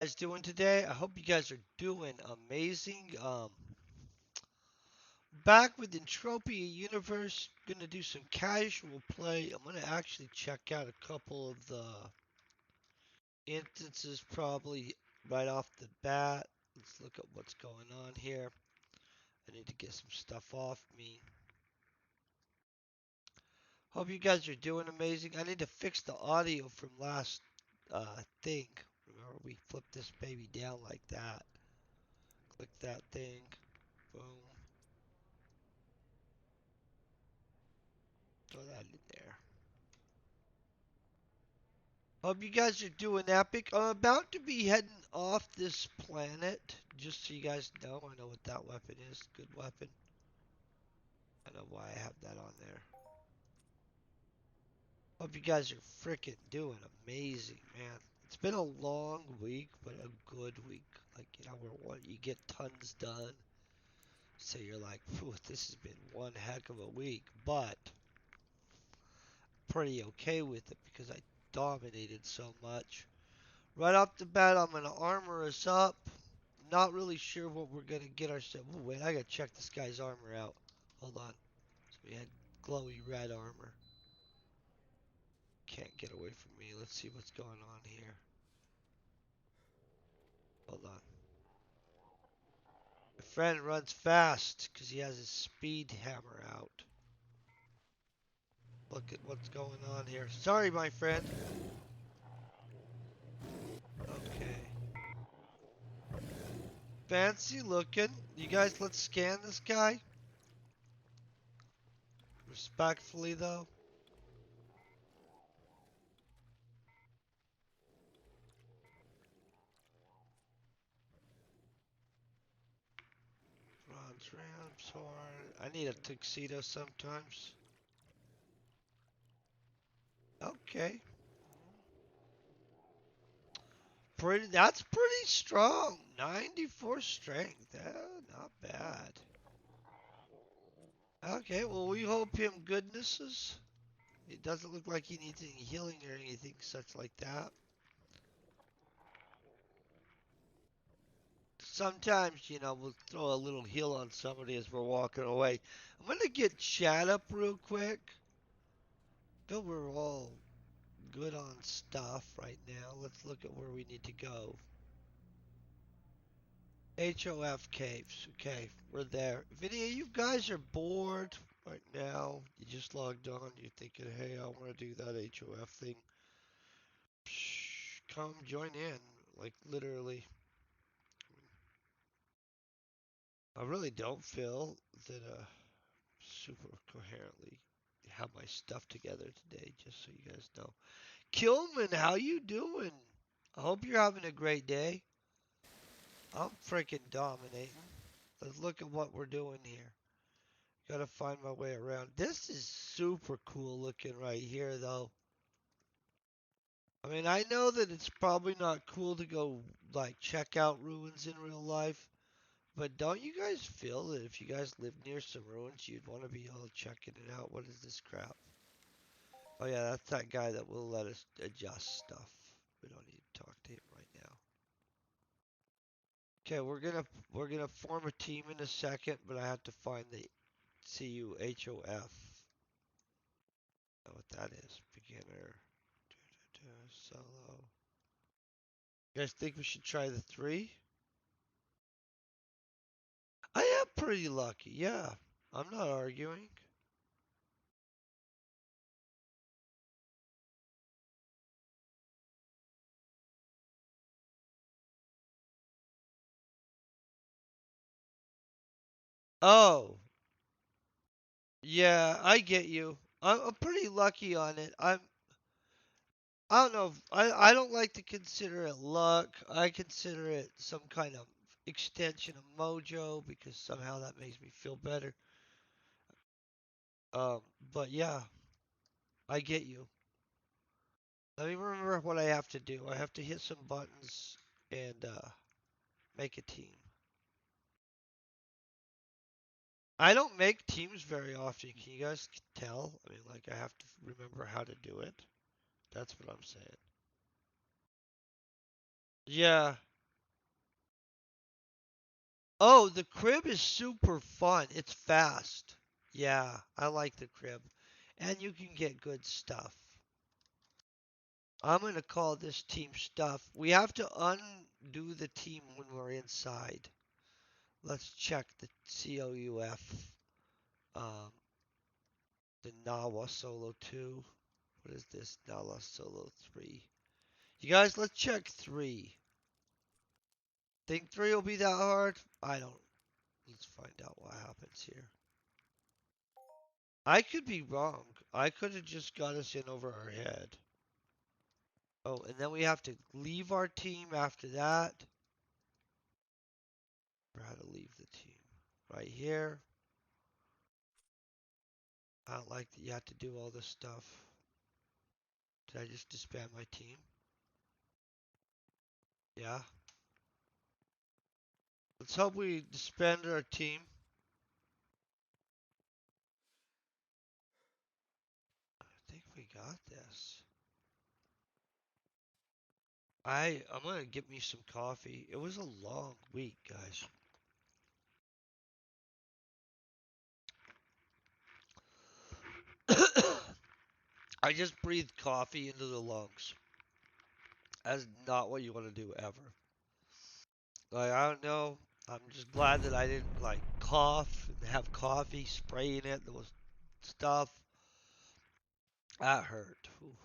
Guys doing today? I hope you guys are doing amazing. Back with Entropy Universe, gonna do some casual play. I'm gonna actually check out a couple of the instances probably right off the bat. Let's look at what's going on here. I need to get some stuff off me. Hope you guys are doing amazing. I need to fix the audio from last thing. Remember, we flipped this baby down like that. Click that thing. Boom. Throw that in there. Hope you guys are doing epic. I'm about to be heading off this planet. Just so you guys know, I know what that weapon is. Good weapon. I know why I have that on there. Hope you guys are freaking doing amazing, man. It's been a long week, but a good week. Like, where you get tons done. So you're like, phew, this has been one heck of a week, but pretty okay with it because I dominated so much. Right off the bat, I'm going to armor us up. Not really sure what we're going to get ourselves. Ooh, wait, I got to check this guy's armor out. Hold on. So we had glowy red armor. Can't get away from me. Let's see what's going on here. Hold on. My friend runs fast because he has his speed hammer out. Look at what's going on here. Sorry, my friend. Okay. Fancy looking. You guys, let's scan this guy. Respectfully, though. Bronze ramps horn. I need a tuxedo sometimes. Okay. That's pretty strong. 94 strength. Not bad. Okay, well, we hope him goodnesses. It doesn't look like he needs any healing or anything such like that. Sometimes, we'll throw a little heal on somebody as we're walking away. I'm going to get chat up real quick. Though we're all good on stuff right now, let's look at where we need to go. HOF caves. Okay, we're there. If any of you guys are bored right now, you just logged on, you're thinking, hey, I want to do that HOF thing. Psh, come join in. Like, literally. I really don't feel that super coherently have my stuff together today, just so you guys know. Kilman, how you doing? I hope you're having a great day. I'm freaking dominating. Let's look at what we're doing here. Gotta find my way around. This is super cool looking right here, though. I mean, I know that it's probably not cool to go, like, check out ruins in real life, but don't you guys feel that if you guys live near some ruins, you'd want to be able to checking it out? What is this crap? Oh yeah, that's that guy that will let us adjust stuff. We don't need to talk to him right now. Okay, we're gonna form a team in a second, but I have to find the CUHOF. Know what that is? Beginner. Solo. You guys think we should try the 3? I am pretty lucky, yeah. I'm not arguing. Oh, yeah, I get you. I'm pretty lucky on it. I don't know. I don't like to consider it luck. I consider it some kind of extension of mojo because somehow that makes me feel better. Um, but yeah, I get you. Let me remember what I have to do. I have to hit some buttons and make a team. I don't make teams very often. Can you guys tell? I mean, like I have to remember how to do it. That's what I'm saying. Yeah. Oh, the crib is super fun. It's fast. Yeah, I like the crib. And you can get good stuff. I'm going to call this team stuff. We have to undo the team when we're inside. Let's check the COUF. Um, the Nawa Solo 2. What is this? Nawa Solo 3. You guys, let's check 3. Think 3 will be that hard? I don't. Let's find out what happens here. I could be wrong. I could have just got us in over our head. Oh, and then we have to leave our team after that. Or how to leave the team. Right here. I don't like that you have to do all this stuff. Did I just disband my team? Yeah. Let's hope we disband our team. I think we got this. I'm gonna get me some coffee. It was a long week, guys. I just breathed coffee into the lungs. That's not what you want to do ever. Like, I don't know. I'm just glad that I didn't like cough and have coffee spraying it. There was stuff that hurt. Ooh.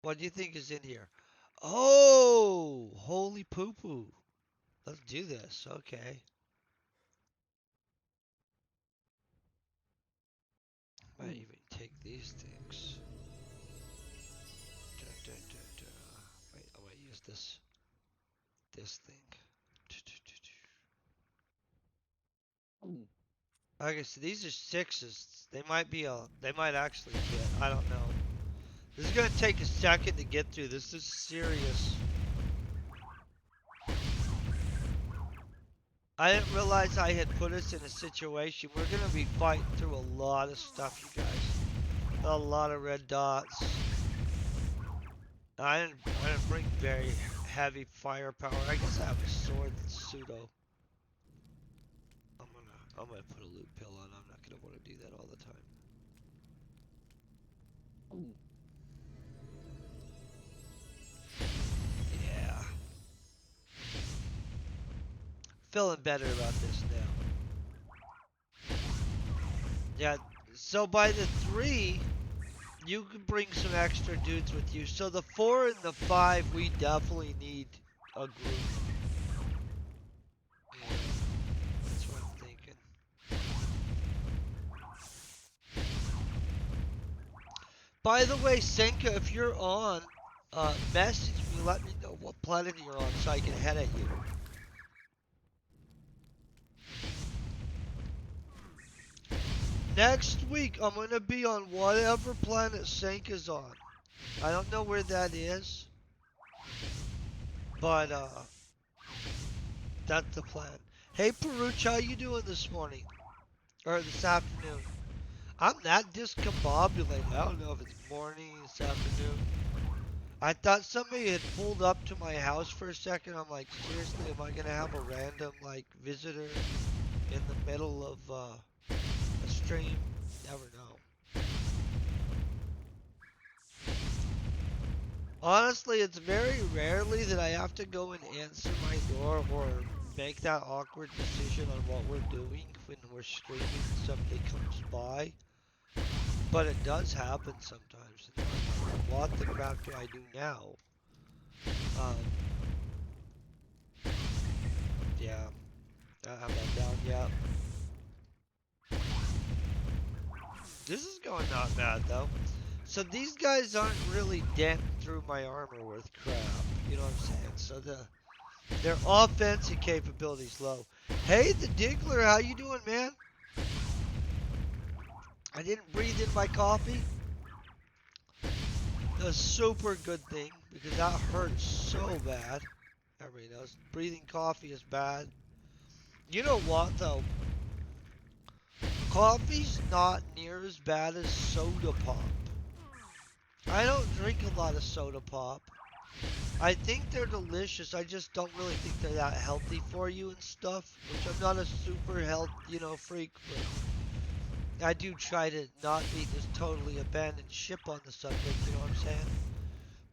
What do you think is in here? Oh, holy poo poo. Let's do this. Okay. Might even take these things. Dun, dun, dun, dun. Wait, I might use this thing. Okay, so these are sixes. They might actually hit. I don't know. This is gonna take a second to get through. This is serious. I didn't realize I had put us in a situation. We're gonna be fighting through a lot of stuff, you guys. A lot of red dots. I didn't bring very heavy firepower. I guess I have a sword that's pseudo. I'm gonna put a loot pill on. I'm not gonna want to do that all the time. Yeah. Feeling better about this now. Yeah. So by the 3, you can bring some extra dudes with you. So the 4 and the 5, we definitely need a group. Yeah, that's what I'm thinking. By the way, Senka, if you're on, message me, let me know what planet you're on so I can head at you. Next week, I'm going to be on whatever planet Senka's on. I don't know where that is, but that's the plan. Hey, Peruch, how you doing this morning? Or this afternoon? I'm that discombobulated. I don't know if it's morning, this afternoon. I thought somebody had pulled up to my house for a second. I'm like, seriously, am I gonna have a random like visitor in the middle of a stream? Never know. Honestly, it's very rarely that I have to go and answer my door or make that awkward decision on what we're doing when we're streaming and somebody comes by. But it does happen sometimes. And I'm like, what the crap do I do now? Um, yeah, I have that down yet. This is going not bad though. So these guys aren't really denting through my armor worth crap. You know what I'm saying? So their offensive capability's low. Hey, the Diggler, how you doing, man? I didn't breathe in my coffee. A super good thing because that hurts so bad. Everybody knows breathing coffee is bad. You know what though? Coffee's not near as bad as soda pop. I don't drink a lot of soda pop. I think they're delicious. I just don't really think they're that healthy for you and stuff. Which I'm not a super health, freak, but I do try to not be just totally abandoned ship on the subject. You know what I'm saying?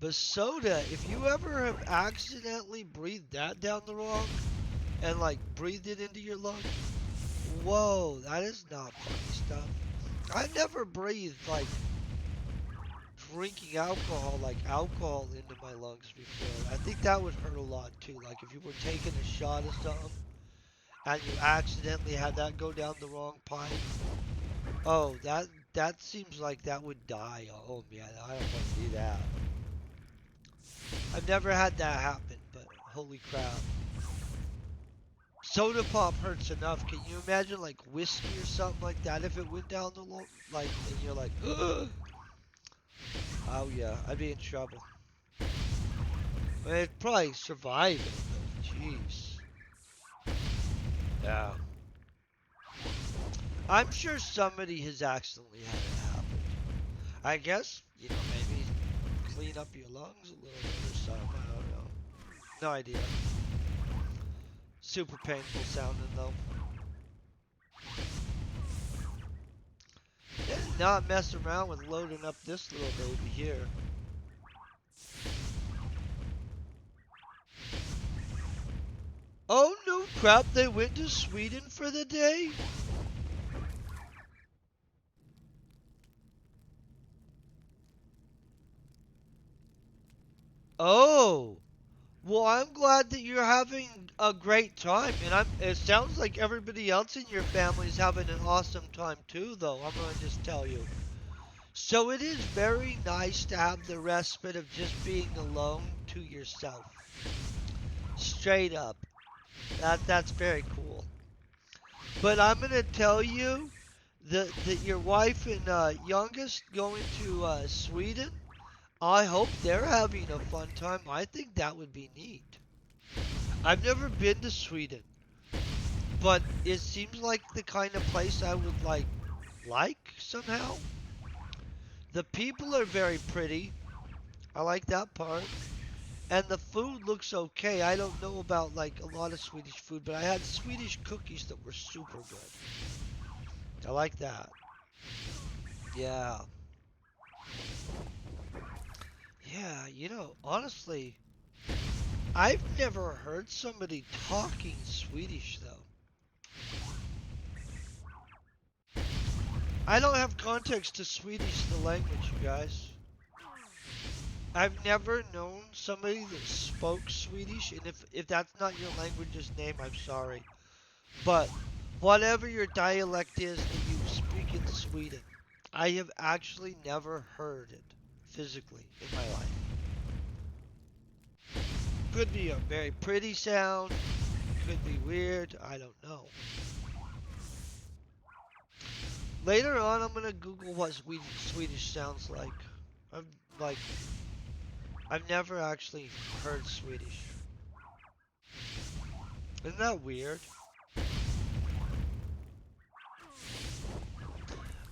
But soda, if you ever have accidentally breathed that down the wrong and like breathed it into your lungs, whoa, that is not funny stuff. I never breathed like drinking alcohol, like alcohol into my lungs before. I think that would hurt a lot too. Like if you were taking a shot of something and you accidentally had that go down the wrong pipe. Oh, that seems like that would die. Oh man, I don't want to do that. I've never had that happen, but holy crap. Soda pop hurts enough. Can you imagine like whiskey or something like that if it went down the like and you're like, oh yeah, I'd be in trouble. I mean, I'd probably survive it, but jeez. Yeah. I'm sure somebody has accidentally had it happen. I guess, maybe clean up your lungs a little bit or something. I don't know. No idea. Super painful sounding though. They did not mess around with loading up this little baby here. Oh no crap, they went to Sweden for the day? Oh. Well, I'm glad that you're having a great time, and it sounds like everybody else in your family is having an awesome time too, though. I'm gonna just tell you. So it is very nice to have the respite of just being alone to yourself. Straight up. That's very cool. But I'm gonna tell you that your wife and youngest going to Sweden. I hope they're having a fun time. I think that would be neat. I've never been to Sweden, but it seems like the kind of place I would like somehow. The people are very pretty. I like that part. And the food looks okay. I don't know about like a lot of Swedish food, but I had Swedish cookies that were super good. I like that. Yeah. Yeah, honestly, I've never heard somebody talking Swedish though. I don't have context to Swedish, the language, you guys. I've never known somebody that spoke Swedish, and if that's not your language's name, I'm sorry. But whatever your dialect is that you speak in Sweden, I have actually never heard it physically in my life. Could be a very pretty sound, could be weird, I don't know. Later on, I'm gonna Google what Swedish sounds like. I'm like, I've never actually heard Swedish. Isn't that weird?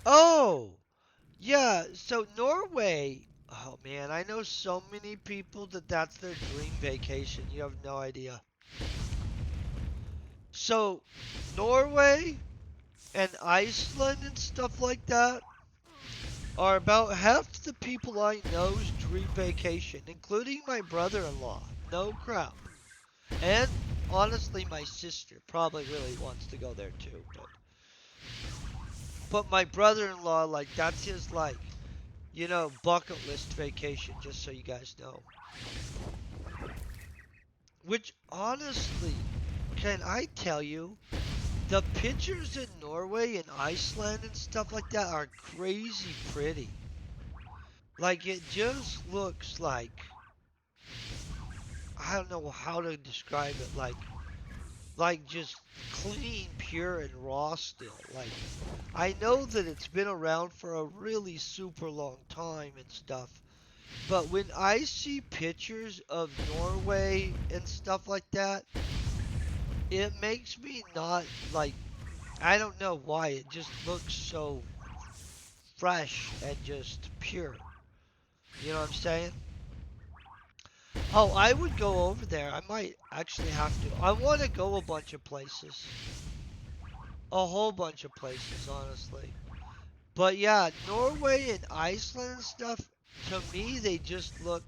Oh, yeah, so Norway. Oh man, I know so many people that that's their dream vacation. You have no idea. So, Norway and Iceland and stuff like that are about half the people I know's dream vacation, including my brother-in-law. No crap. And honestly, my sister probably really wants to go there too. But my brother-in-law, like, that's his bucket list vacation. Just so you guys know. Which honestly, can I tell you, the pictures in Norway and Iceland and stuff like that are crazy pretty. Like it just looks like I don't know how to describe it. Like just clean, pure, and raw still. Like I know that it's been around for a really super long time and stuff. But when I see pictures of Norway and stuff like that, it makes me not like I don't know why it just looks so fresh and just pure. You know what I'm saying? Oh, I would go over there. I might actually have to. I want to go a bunch of places. A whole bunch of places, honestly. But yeah, Norway and Iceland and stuff, to me, they just look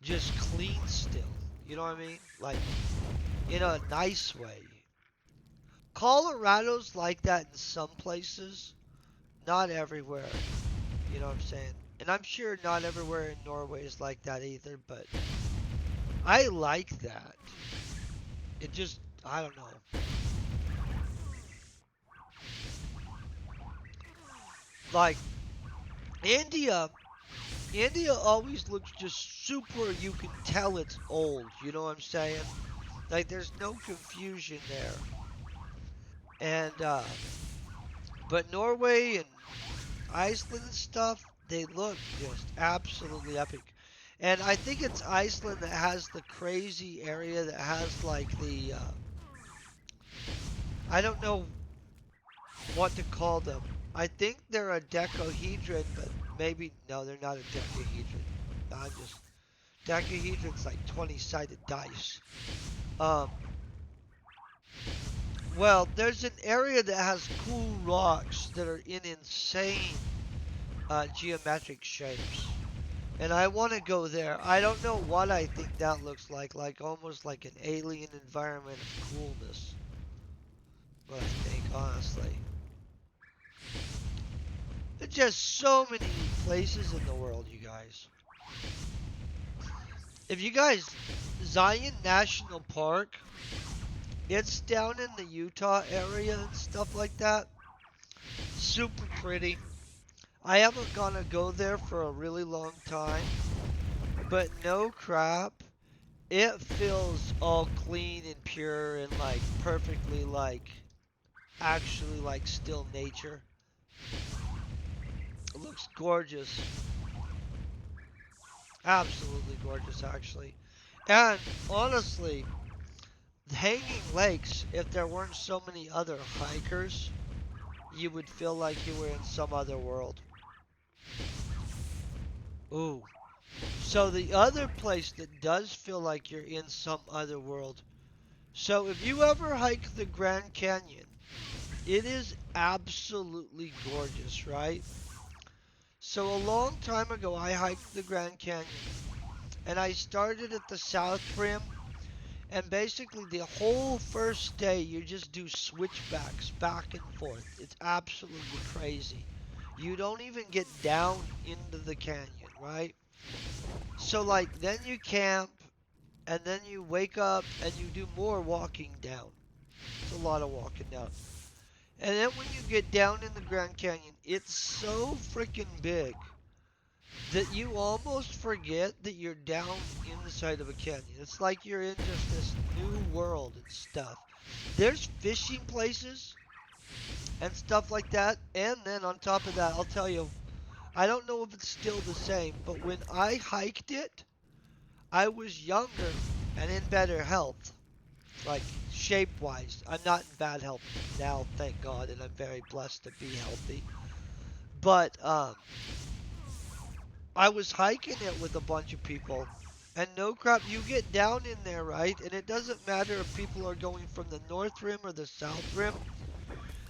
just clean still. You know what I mean? Like, in a nice way. Colorado's like that in some places, not everywhere. You know what I'm saying? And I'm sure not everywhere in Norway is like that either, but I like that. It just, I don't know. Like, India, India always looks just super, you can tell it's old. You know what I'm saying? Like, there's no confusion there. And, but Norway and Iceland and stuff, they look just absolutely epic. And I think it's Iceland that has the crazy area that has like I don't know what to call them. I think they're a decahedron, but maybe, no, they're not a decahedron. I'm just, decahedron's like 20-sided dice. Um, well, there's an area that has cool rocks that are in insane geometric shapes. And I want to go there. I don't know what I think that looks like almost like an alien environment of coolness. What I think, honestly. There's just so many places in the world, you guys. If you guys, Zion National Park, it's down in the Utah area and stuff like that. Super pretty. I haven't gonna go there for a really long time, but no crap. It feels all clean and pure and like perfectly like actually like still nature. It looks gorgeous. Absolutely gorgeous actually. And honestly, Hanging Lakes, if there weren't so many other hikers, you would feel like you were in some other world. Ooh. So the other place that does feel like you're in some other world. So if you ever hike the Grand Canyon, it is absolutely gorgeous, right? So a long time ago, I hiked the Grand Canyon, and I started at the South Rim, and basically the whole first day you just do switchbacks back and forth. It's absolutely crazy. You don't even get down into the canyon, right? So like then you camp, and then you wake up and you do more walking down. It's a lot of walking down. And then when you get down in the Grand Canyon, it's so freaking big that you almost forget that you're down inside of a canyon. It's like you're in just this new world and stuff. There's fishing places and stuff like that. And then on top of that, I'll tell you, I don't know if it's still the same, but when I hiked it, I was younger and in better health. Like shape wise, I'm not in bad health now, thank God, and I'm very blessed to be healthy. But I was hiking it with a bunch of people, and no crap, you get down in there, right? And it doesn't matter if people are going from the North Rim or the South Rim.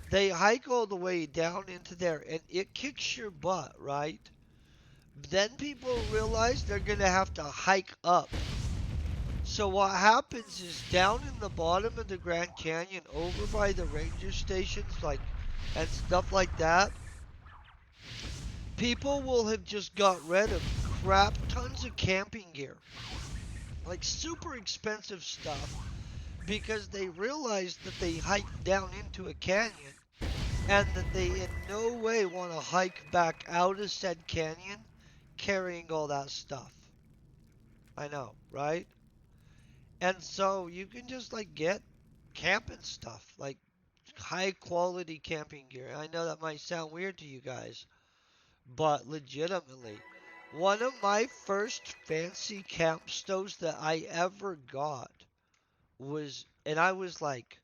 They hike all the way down into there, and it kicks your butt, right? Then people realize they're gonna have to hike up. So what happens is down in the bottom of the Grand Canyon, over by the ranger stations, like and stuff like that, people will have just got rid of crap tons of camping gear, like super expensive stuff, because they realized that they hiked down into a canyon and that they in no way want to hike back out of said canyon carrying all that stuff. I know, right? And so you can just like get camping stuff, like high quality camping gear. I know that might sound weird to you guys, but legitimately, one of my first fancy camp stoves that I ever got was, and I was like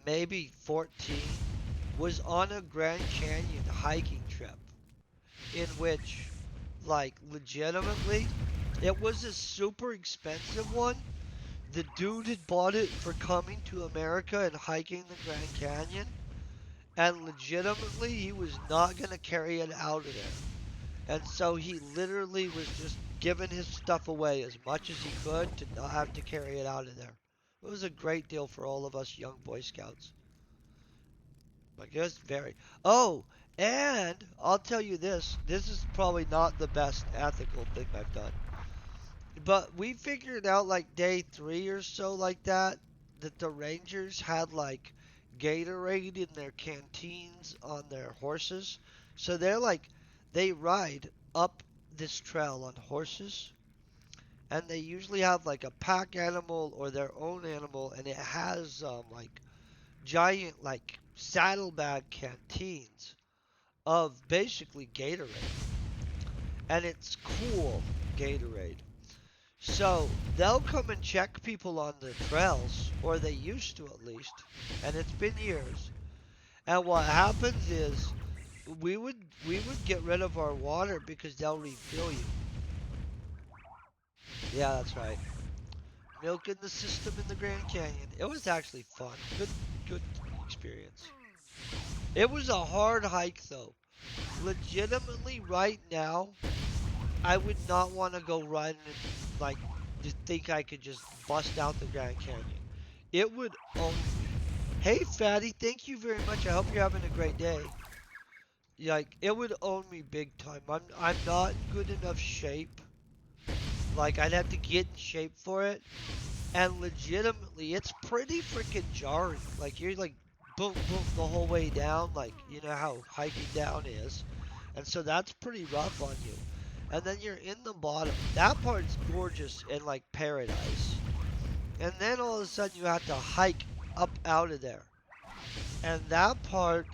maybe 14, was on a Grand Canyon hiking trip in which, like, legitimately, It was a super expensive one. The dude had bought it for coming to America and hiking the Grand Canyon, and legitimately he was not going to carry it out of there. And so he literally was just giving his stuff away as much as he could to not have to carry it out of there. It was a great deal for all of us young Boy Scouts. Like, it was very. Oh, and I'll tell you this. This is probably not the best ethical thing I've done. But we figured out like day 3 or so, like that the Rangers had like Gatorade in their canteens on their horses. So they're like, they ride up this trail on horses, and they usually have like a pack animal or their own animal, and it has like giant like saddlebag canteens of basically Gatorade, and it's cool Gatorade. So they'll come and check people on the trails, or they used to at least, and it's been years. And what happens is we would get rid of our water because they'll refill you. Yeah, that's right. Milk in the system in the Grand Canyon. It was actually fun. Good experience. It was a hard hike though. Legitimately right now, I would not want to go riding and like just think I could just bust out the Grand Canyon. It would own me. Hey fatty, thank you very much. I hope you're having a great day. Like it would own me big time. I'm not in good enough shape. Like I'd have to get in shape for it. And legitimately, it's pretty freaking jarring. Like you're like boom boom the whole way down. Like you know how hiking down is. And so that's pretty rough on you. And then you're in the bottom. That part's gorgeous and like paradise. And then all of a sudden you have to hike up out of there. And that part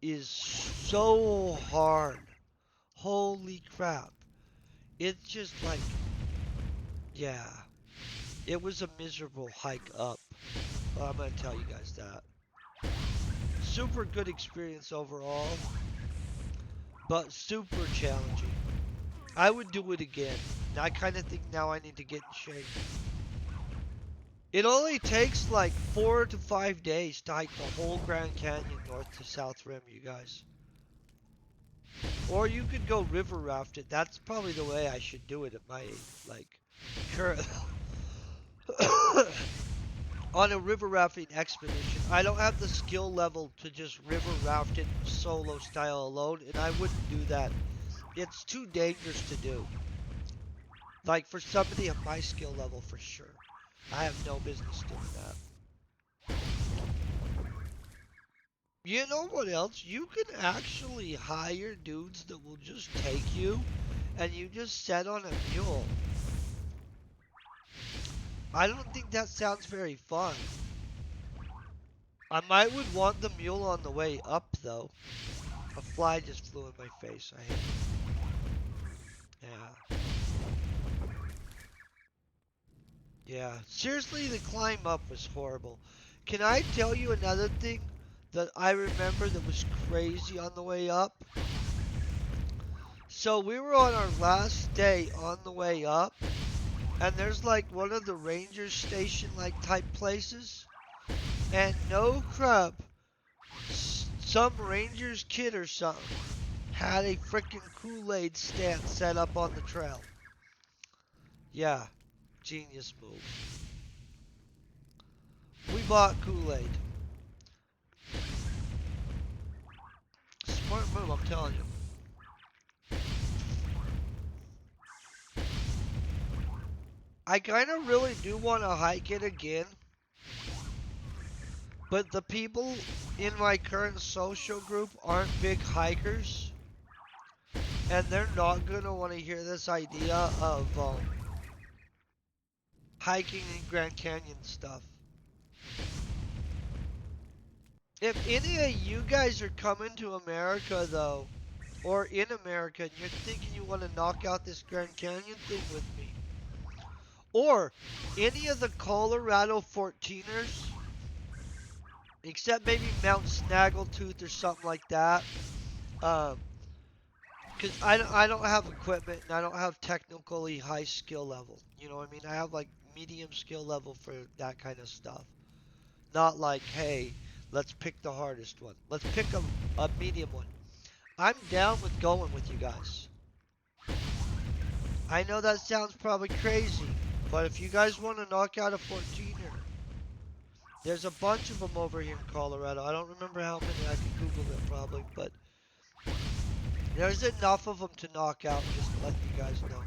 is so hard. Holy crap. It's just like, yeah, it was a miserable hike up. Well, I'm going to tell you guys that. Super good experience overall, but super challenging. I would do it again. I kind of think now I need to get in shape. It only takes like 4 to 5 days to hike the whole Grand Canyon north to south rim, you guys. Or you could go river raft it. That's probably the way I should do it at my age. Like, current on a river rafting expedition. I don't have the skill level to just river raft it solo style alone, and I wouldn't do that. It's too dangerous to do. Like for somebody at my skill level, for sure. I have no business doing that. You know what else? You can actually hire dudes that will just take you and you just set on a mule. I don't think that sounds very fun. I might would want the mule on the way up though. A fly just flew in my face. I hate it. Yeah. Yeah. Seriously, the climb up was horrible. Can I tell you another thing that I remember that was crazy on the way up? So we were on our last day on the way up, and there's like one of the ranger station like type places, and no crap, some ranger's kid or something had a freaking Kool-Aid stand set up on the trail. Yeah, genius move. We bought Kool-Aid. Smart move, I'm telling you. I kind of really do want to hike it again, but the people in my current social group aren't big hikers, and they're not going to want to hear this idea of hiking in Grand Canyon stuff. If any of you guys are coming to America, though, or in America, and you're thinking you want to knock out this Grand Canyon thing with me, or any of the Colorado 14ers, except maybe Mount Snaggletooth or something like that, um, Cause I don't have equipment and I don't have technically high skill level. You know what I mean? I have like medium skill level for that kind of stuff. Not like, hey, let's pick the hardest one. Let's pick a medium one. I'm down with going with you guys. I know that sounds probably crazy, but if you guys want to knock out a 14er, there's a bunch of them over here in Colorado. I don't remember how many. I can Google it probably, but there's enough of them to knock out. Just to let you guys know.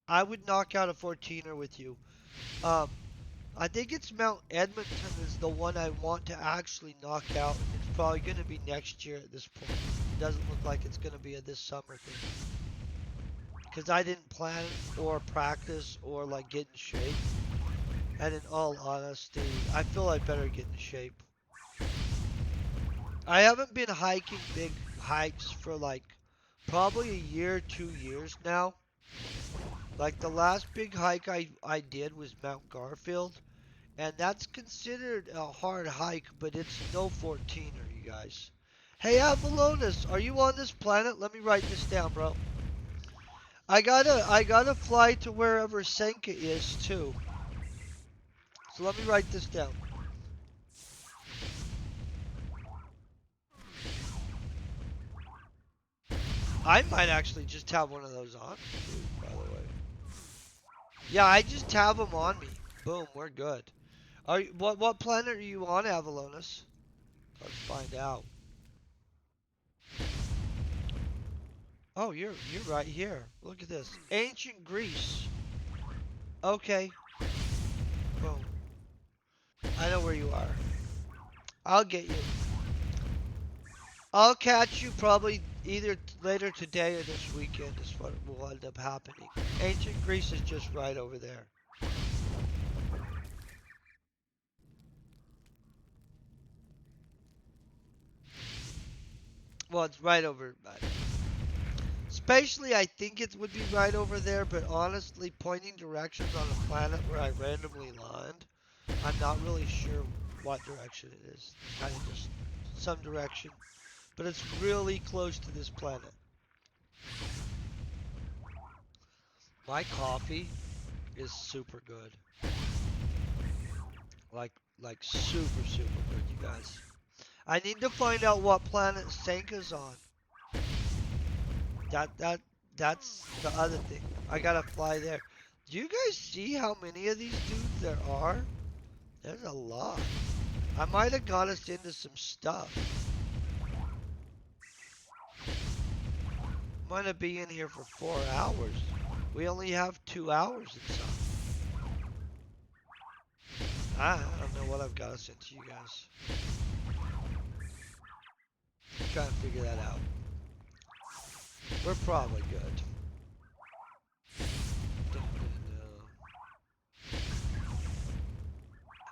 I would knock out a 14er with you. Um, I think it's Mount Edmonton is the one I want to actually knock out. It's probably going to be next year at this point. It doesn't look like it's going to be a this summer thing. Because I didn't plan or practice or like get in shape. And in all honesty, I feel I better get in shape. I haven't been hiking big hikes for like probably a year, 2 years now. Like the last big hike I did was Mount Garfield. And that's considered a hard hike, but it's no 14er, you guys. Hey, Avalonus, are you on this planet? Let me write this down, bro. I gotta fly to wherever Senka is too. So let me write this down. I might actually just have one of those on, too, by the way. Yeah, I just have them on me. Boom, we're good. What planet are you on, Avalonus? Let's find out. Oh, you're right here. Look at this. Ancient Greece. Okay. Boom. I know where you are. I'll get you. I'll catch you probably either later today or this weekend is what will end up happening. Ancient Greece is just right over there. Well, it's right over. Spatially, I think it would be right over there, but honestly, pointing directions on a planet where I randomly land, I'm not really sure what direction it is. Kind of just some direction. But it's really close to this planet. My coffee is super good. Like, like super, super good, you guys. I need to find out what planet Senka's on. That, that, that's the other thing. I gotta fly there. Do you guys see how many of these dudes there are? There's a lot. I might have got us into some stuff. I'm gonna be in here for 4 hours. We only have 2 hours and some. I don't know what I've got us into, you guys. I'm trying to figure that out. We're probably good.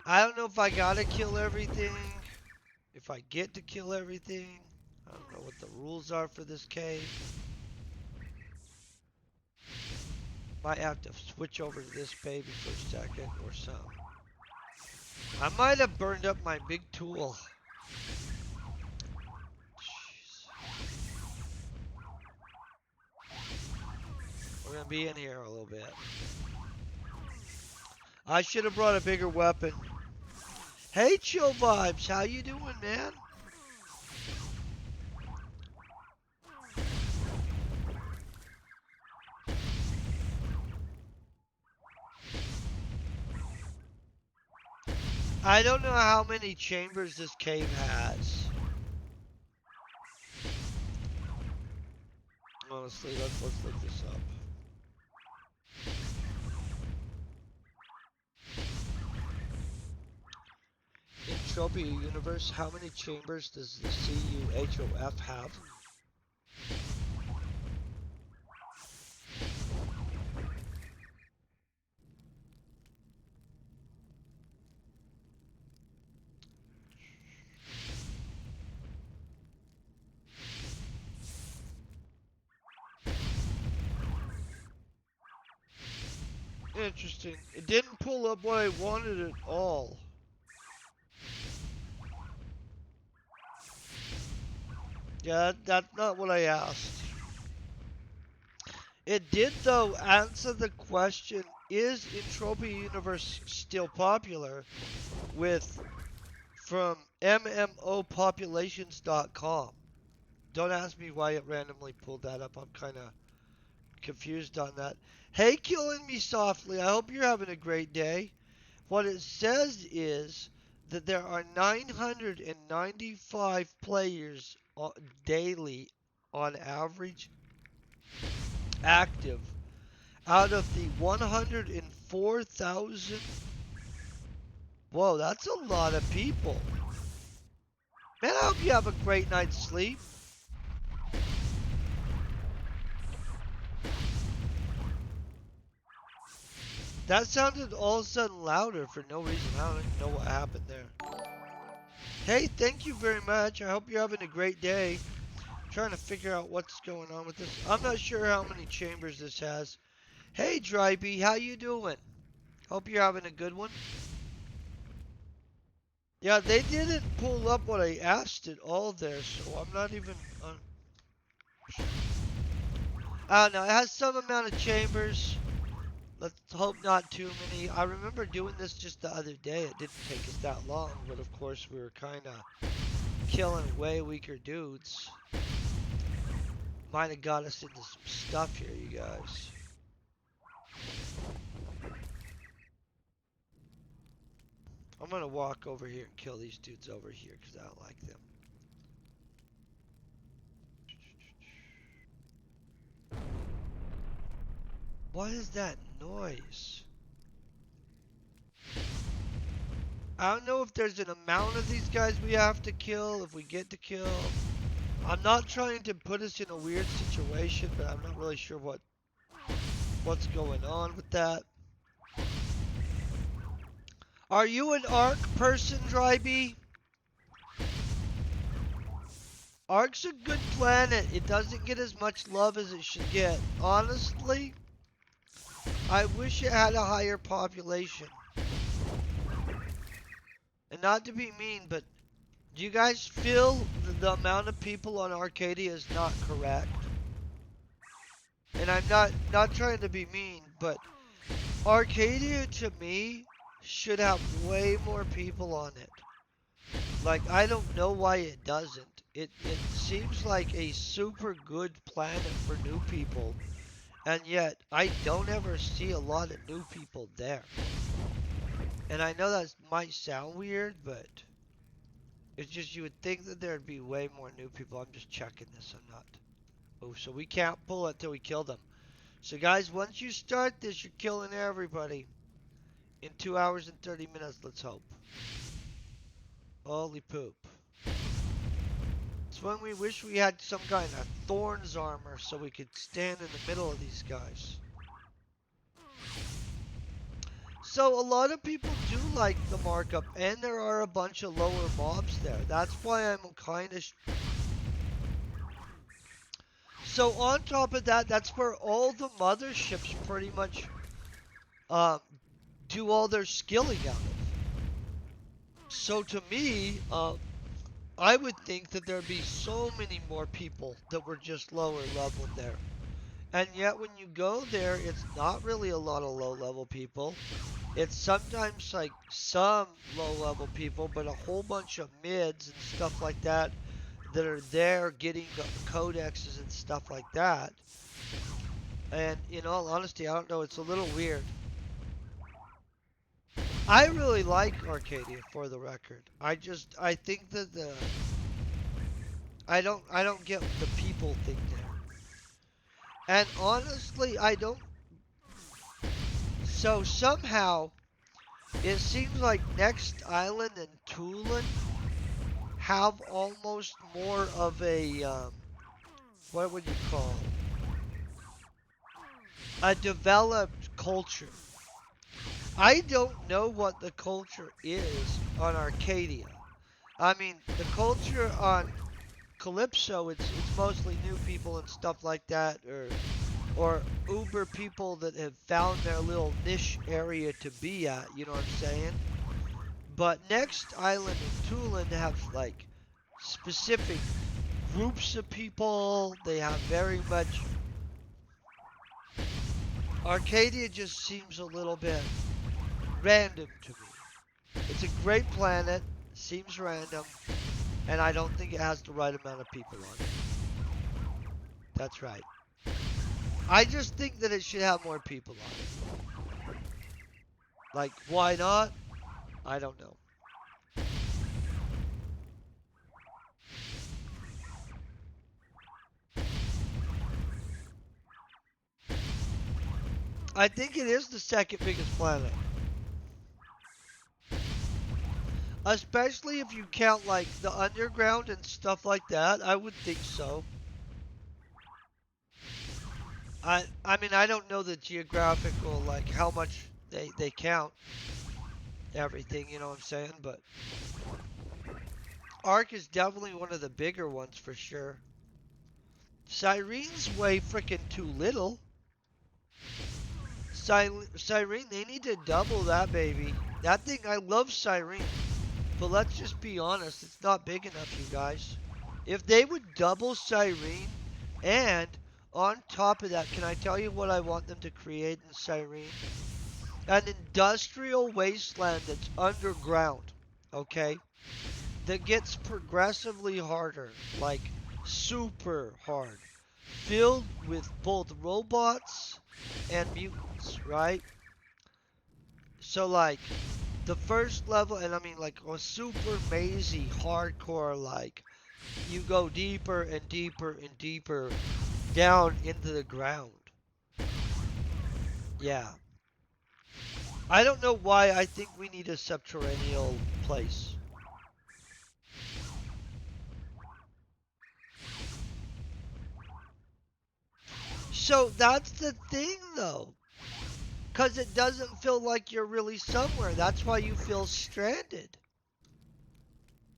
I don't know if I gotta kill everything. If I get to kill everything. I don't know what the rules are for this cave. Might have to switch over to this baby for a second or so. I might have burned up my big tool. Jeez. We're gonna be in here a little bit. I should have brought a bigger weapon. Hey, Chill Vibes, how you doing, man? I don't know how many chambers this cave has. Honestly, let's look this up. In Choppy Universe, how many chambers does the CUHOF have? Interesting. It didn't pull up what I wanted at all. Yeah, that's not what I asked. It did, though, answer the question, is Entropy Universe still popular? With from mmopopulations.com. Don't ask me why it randomly pulled that up. I'm kind of confused on that. Hey, Killing Me Softly, I hope you're having a great day. What it says is that there are 995 players daily on average active out of the 104,000. Whoa, that's a lot of people. Man, I hope you have a great night's sleep. That sounded all of a sudden louder for no reason. I don't even know what happened there. Hey, thank you very much. I hope you're having a great day. I'm trying to figure out what's going on with this. I'm not sure how many chambers this has. Hey, Drybee, how you doing? Hope you're having a good one. Yeah, they didn't pull up what I asked at all there, so I'm not even... I don't know. It has some amount of chambers. Let's hope not too many. I remember doing this just the other day. It didn't take us that long, but of course we were kind of killing way weaker dudes. Might have got us into some stuff here, you guys. I'm going to walk over here and kill these dudes over here because I don't like them. What is that noise? I don't know if there's an amount of these guys we have to kill, if we get to kill. I'm not trying to put us in a weird situation, but I'm not really sure what's going on with that. Are you an Ark person, Drybee? Ark's a good planet. It doesn't get as much love as it should get. Honestly, I wish it had a higher population. And not to be mean, but do you guys feel the amount of people on Arcadia is not correct? And I'm not trying to be mean, but Arcadia to me should have way more people on it. Like, I don't know why it doesn't. It seems like a super good planet for new people. And yet, I don't ever see a lot of new people there. And I know that might sound weird, but it's just you would think that there'd be way more new people. I'm just checking this. I'm not. Oh, so we can't pull it till we kill them. So guys, once you start this, you're killing everybody. In 2 hours and 30 minutes, let's hope. Holy poop. It's when we wish we had some kind of thorns armor so we could stand in the middle of these guys. So a lot of people do like the markup, and there are a bunch of lower mobs there. That's why I'm kind of... So on top of that, that's where all the motherships pretty much do all their skilling out of. So to me, I would think that there'd be so many more people that were just lower level there. And yet when you go there, it's not really a lot of low level people. It's sometimes like some low level people, but a whole bunch of mids and stuff like that that are there getting codexes and stuff like that. And in all honesty, I don't know, it's a little weird. I really like Arcadia, for the record. I think that I don't get the people thing there. And honestly, I don't. So somehow, it seems like Next Island and Toulan have almost more of a, what would you call it? A developed culture. I don't know what the culture is on Arcadia. I mean, the culture on Calypso, it's mostly new people and stuff like that, or Uber people that have found their little niche area to be at, you know what I'm saying? But Next Island and Toulan have like specific groups of people. They have very much Arcadia just seems a little bit random to me. It's a great planet, seems random, and I don't think it has the right amount of people on it. That's right. I just think that it should have more people on it. Like, why not? I don't know. I think it is the second biggest planet. Especially if you count like the underground and stuff like that. I would think so. I mean I don't know the geographical like how much they count everything, you know what I'm saying? But Ark is definitely one of the bigger ones for sure. Cyrene's way freaking too little. Cyrene, they need to double that baby. That thing, I love Cyrene. But let's just be honest, it's not big enough, you guys. If they would double Cyrene, and on top of that, can I tell you what I want them to create in Cyrene? An industrial wasteland that's underground, okay? That gets progressively harder, like super hard, filled with both robots and mutants, right? So, like, the first level, and I mean, like, a super mazy, hardcore, like, you go deeper and deeper and deeper down into the ground. Yeah. I don't know why I think we need a subterranean place. So that's the thing, though. Because it doesn't feel like you're really somewhere. That's why you feel stranded.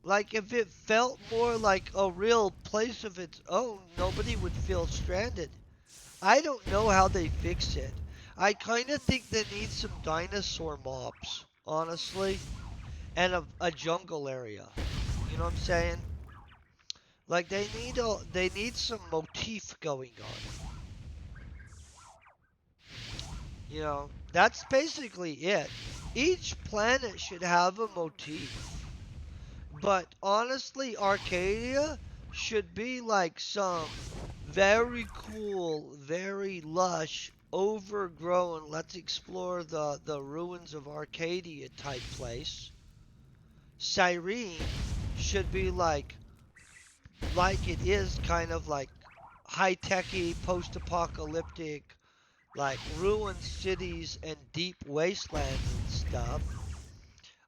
Like, if it felt more like a real place of its own, nobody would feel stranded. I don't know how they fix it. I kind of think they need some dinosaur mobs, honestly, and a jungle area. You know what I'm saying? Like they need some motif going on. You know, that's basically it. Each planet should have a motif. But honestly, Arcadia should be like some very cool, very lush, overgrown, let's explore the ruins of Arcadia type place. Cyrene should be like it is kind of like high-techy, post-apocalyptic, like ruined cities and deep wastelands and stuff.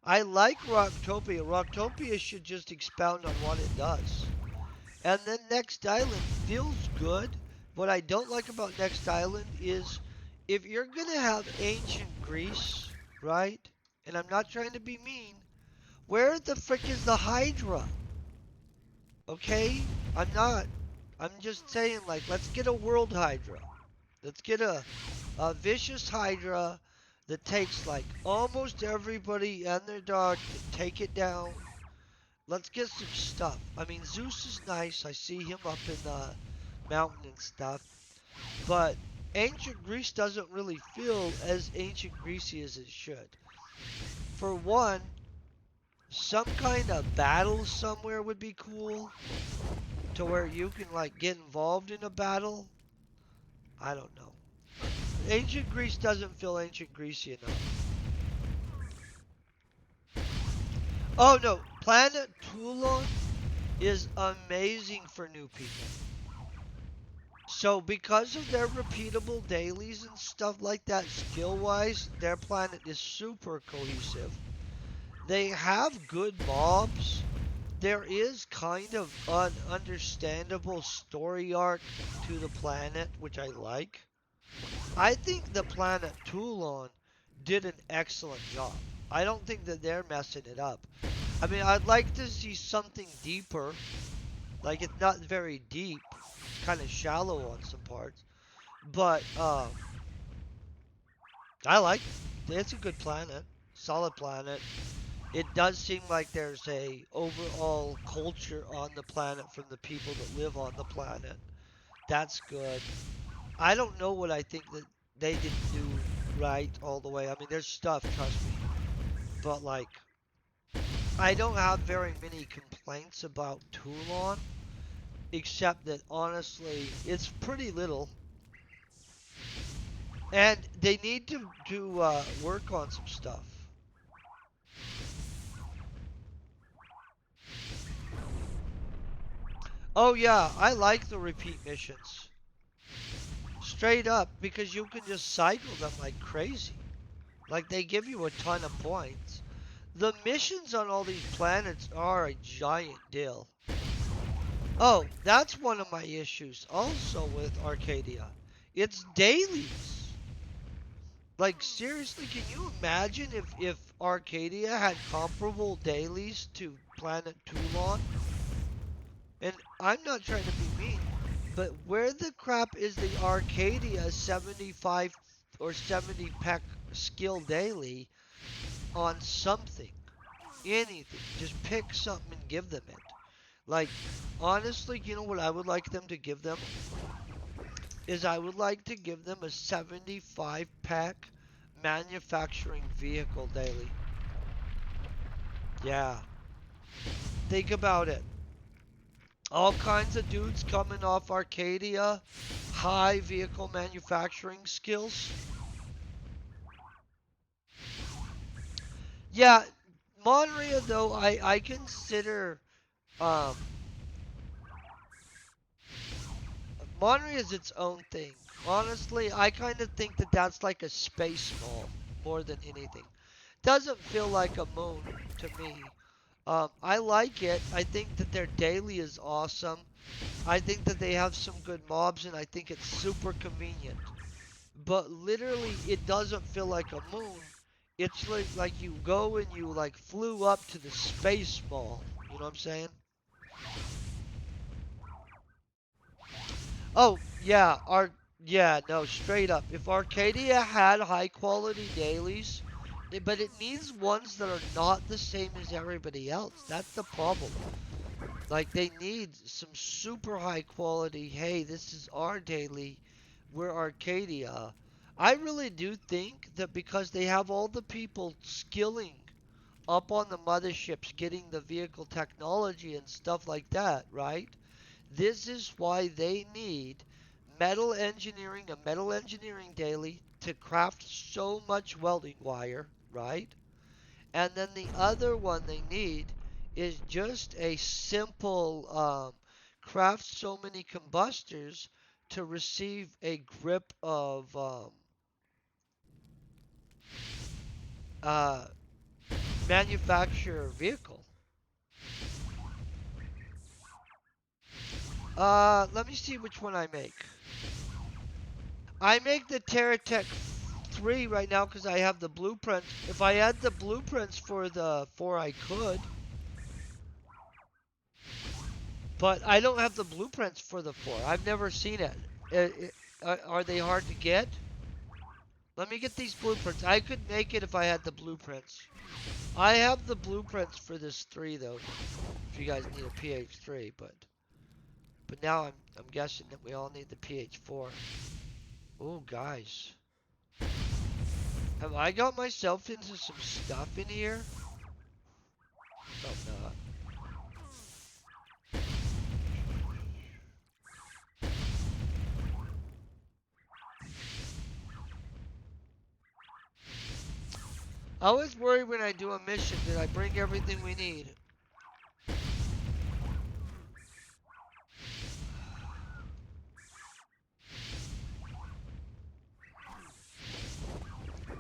I like Rocktopia. Rocktopia should just expound on what it does. And then Next Island feels good. What I don't like about Next Island is if you're going to have ancient Greece, right? And I'm not trying to be mean. Where the frick is the Hydra? Okay? I'm not. I'm just saying, like, let's get a world Hydra. Let's get a vicious Hydra that takes, like, almost everybody and their dog to take it down. Let's get some stuff. I mean, Zeus is nice. I see him up in the mountain and stuff. But ancient Greece doesn't really feel as ancient Greasy as it should. For one, some kind of battle somewhere would be cool to where you can like get involved in a battle. I don't know. Ancient Greece doesn't feel ancient Greasy enough. Oh no, Planet Toulan is amazing for new people. So because of their repeatable dailies and stuff like that, skill-wise, their planet is super cohesive. They have good mobs. There is kind of an understandable story arc to the planet, which I like. I think the planet Toulon did an excellent job. I don't think that they're messing it up. I mean, I'd like to see something deeper. Like, it's not very deep. It's kind of shallow on some parts. But, I like it. It's a good planet. Solid planet. It does seem like there's a overall culture on the planet from the people that live on the planet. That's good. I don't know what I think that. they didn't do right all the way. I mean, there's stuff, trust me, but like I don't have very many complaints about Toulon, except that honestly, it's pretty little, and they need to work on some stuff. Oh yeah, I like the repeat missions. Straight up, because you can just cycle them like crazy. Like they give you a ton of points. The missions on all these planets are a giant deal. Oh, that's one of my issues also with Arcadia. It's dailies. Like seriously, can you imagine if Arcadia had comparable dailies to Planet Toulon? And I'm not trying to be mean, but where the crap is the Arcadia 75 or 70 pack skill daily on something? Anything. Just pick something and give them it. Like, honestly, you know what I would like them to give them? Is I would like to give them a 75 pack manufacturing vehicle daily. Yeah. Think about it. All kinds of dudes coming off Arcadia, high vehicle manufacturing skills. Yeah, Monria though, I consider um Monterey is its own thing. Honestly, I kind of think that that's like a space mall more than anything. Doesn't feel like a moon to me. I like it. I think that their daily is awesome. I think that they have some good mobs, and I think it's super convenient. But literally, it doesn't feel like a moon. It's like you go and you like flew up to the space mall. You know what I'm saying? Oh, yeah, yeah, no, straight up. If Arcadia had high quality dailies, but it needs ones that are not the same as everybody else. That's the problem. Like they need some super high quality, hey, this is our daily. We're Arcadia. I really do think that because they have all the people skilling up on the motherships, getting the vehicle technology and stuff like that, right? This is why they need a metal engineering daily to craft so much welding wire, right? And then the other one they need is just a simple craft so many combustors to receive a grip of uh, manufacturer vehicle. Let me see which one I make. I make the Terratech 3 right now because I have the blueprints. If I had the blueprints for the 4, I could. But I don't have the blueprints for the 4. I've never seen it. Are they hard to get? Let me get these blueprints. I could make it if I had the blueprints. I have the blueprints for this 3 though. If you guys need a PH3, but now I'm guessing that we all need the PH4. Oh, guys. Have I got myself into some stuff in here? Oh, no. I always worry when I do a mission that I bring everything we need.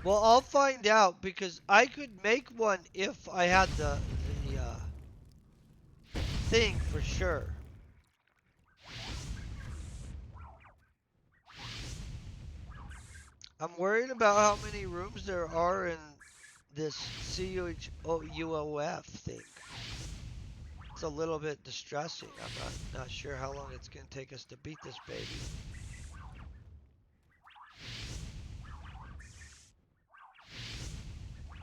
Well, I'll find out because I could make one if I had the thing for sure. I'm worried about how many rooms there are in this CUHOF thing. It's a little bit distressing. I'm not sure how long it's going to take us to beat this baby.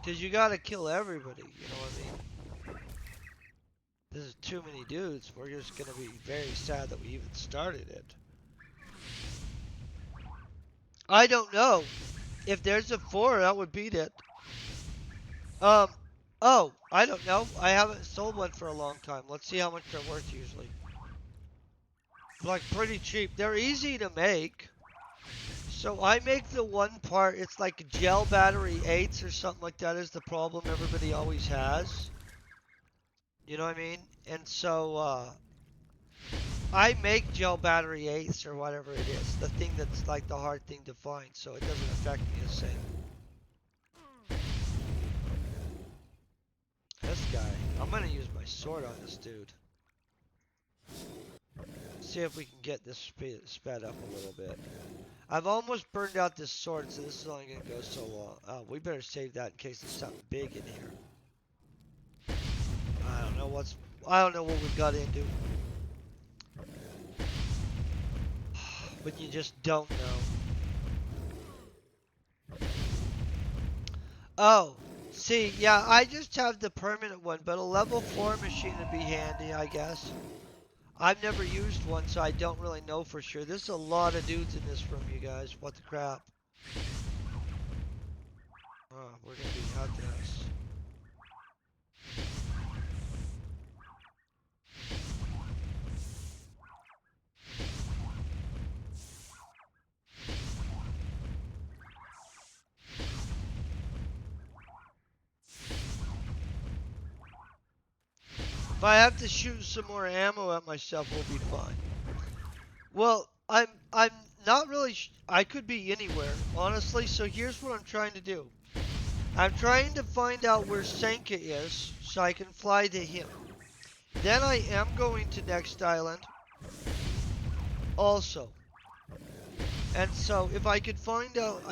Because you got to kill everybody, you know what I mean? This is too many dudes. We're just going to be very sad that we even started it. I don't know. If there's a 4, that would beat it. Um, oh, I don't know. I haven't sold one for a long time. Let's see how much they're worth usually. Like pretty cheap. They're easy to make. So I make the one part, it's like gel battery 8s or something like that is the problem everybody always has. You know what I mean? And so I make gel battery 8s or whatever it is. The thing that's like the hard thing to find, so it doesn't affect me the same. This guy, I'm gonna use my sword on this dude. See if we can get this sped up a little bit. I've almost burned out this sword, so this is only gonna go so long. Oh, we better save that in case there's something big in here. I don't know what we got into. But you just don't know. Oh, see, yeah, I just have the permanent one, but a level 4 machine would be handy, I guess. I've never used one, so I don't really know for sure. There's a lot of dudes in this room, you guys. What the crap? Oh, we're gonna be out this. If I have to shoot some more ammo at myself, we'll be fine. Well, I'm not really. I could be anywhere, honestly. So here's what I'm trying to do. I'm trying to find out where Senka is, so I can fly to him. Then I am going to next island, also. And so if I could find out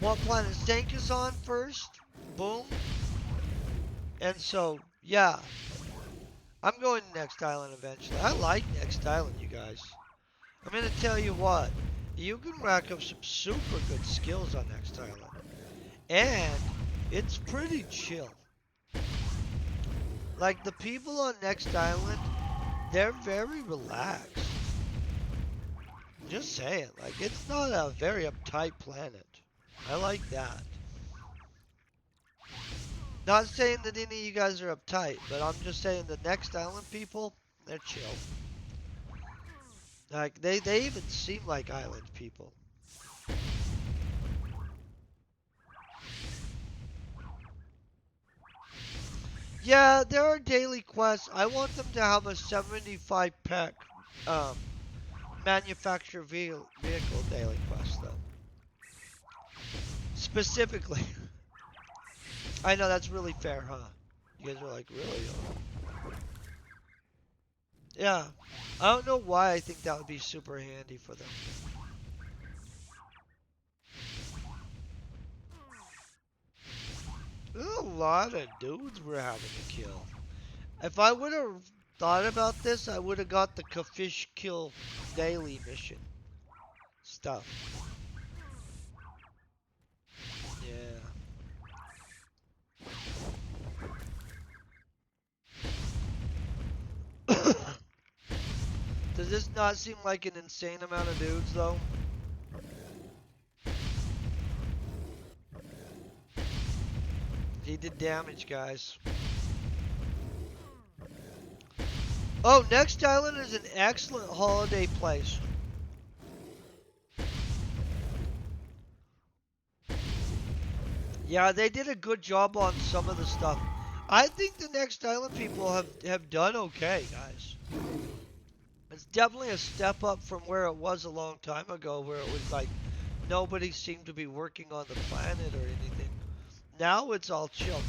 what planet Senka's on first, boom. And so yeah, I'm going to next island eventually. I like next island, you guys. I'm gonna tell you what, you can rack up some super good skills on next island. And it's pretty chill. Like the people on next island, they're very relaxed. Just saying, like it's not a very uptight planet. I like that. Not saying that any of you guys are uptight, but I'm just saying the next island people, they're chill. Like they even seem like island people. Yeah, there are daily quests. I want them to have a 75 pack um, manufacturer vehicle daily quest though. Specifically. I know that's really fair, huh? You guys are like, really? Yeah. I don't know why I think that would be super handy for them. There's a lot of dudes we're having to kill. If I would have thought about this, I would have got the Fish Kill daily mission stuff. Yeah. Does this not seem like an insane amount of dudes, though? He did damage, guys. Oh, next island is an excellent holiday place. Yeah, they did a good job on some of the stuff. I think the next island people have done okay, guys. It's definitely a step up from where it was a long time ago, where it was like nobody seemed to be working on the planet or anything. Now it's all chill.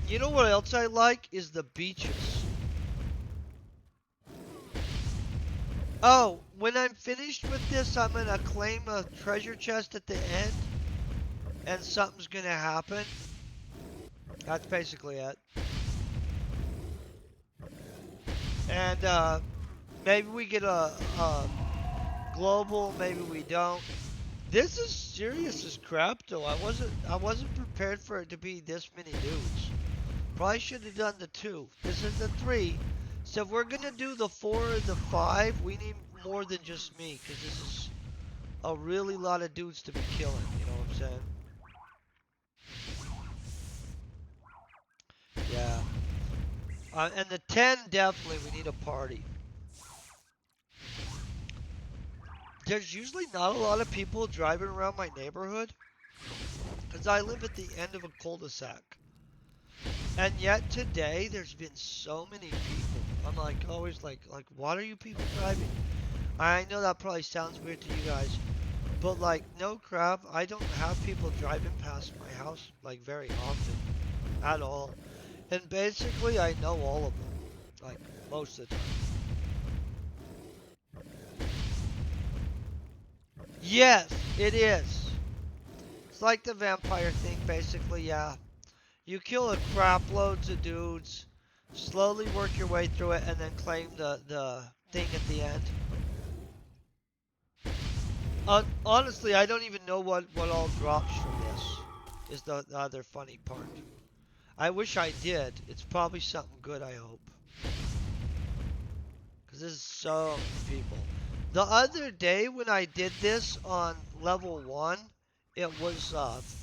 You know what else I like is the beaches. Oh, when I'm finished with this, I'm gonna claim a treasure chest at the end, and something's gonna happen. That's basically it. And maybe we get a global, maybe we don't. This is serious as crap, though. I wasn't prepared for it to be this many dudes. Probably should have done the 2. This is the 3. So if we're gonna do the 4 or the 5, we need more than just me, because this is a really lot of dudes to be killing. You know what I'm saying? Yeah. And the 10 definitely we need a party. There's usually not a lot of people driving around my neighborhood because I live at the end of a cul-de-sac. And yet today there's been so many people. I'm like always like what are you people driving? I know that probably sounds weird to you guys, but like no crap, I don't have people driving past my house like very often at all. And basically I know all of them, like most of the time. Yes, it is. It's like the vampire thing basically, yeah. You kill a crap loads of dudes, slowly work your way through it, and then claim the thing at the end. Honestly, I don't even know what all drops from this. Is the other funny part. I wish I did. It's probably something good, I hope. Because this is so many people. The other day when I did this on level 1, it was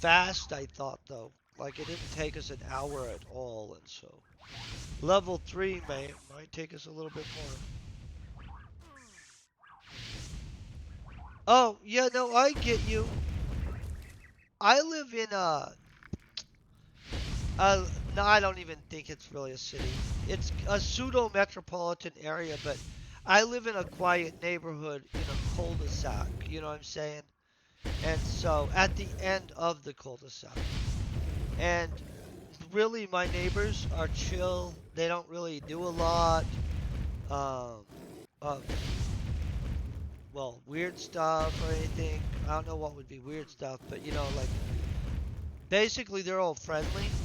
fast, I thought, though. Like, it didn't take us an hour at all, and so. Level 3 might take us a little bit more. Oh, yeah, no, I get you. I live in no, I don't even think it's really a city. It's a pseudo metropolitan area, but I live in a quiet neighborhood in a cul-de-sac. You know what I'm saying? And so at the end of the cul-de-sac. And really, my neighbors are chill. They don't really do a lot um, of, well, weird stuff or anything. I don't know what would be weird stuff, but like basically they're all friendly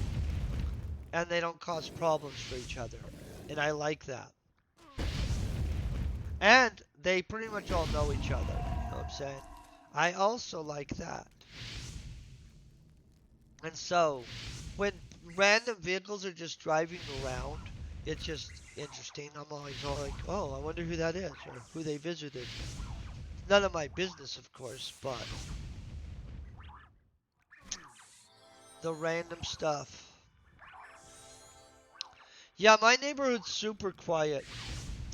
and they don't cause problems for each other. And I like that. And they pretty much all know each other. You know what I'm saying? I also like that. And so, when random vehicles are just driving around, it's just interesting. I'm always all like, oh, I wonder who that is or who they visited. None of my business, of course, but the random stuff. Yeah, my neighborhood's super quiet.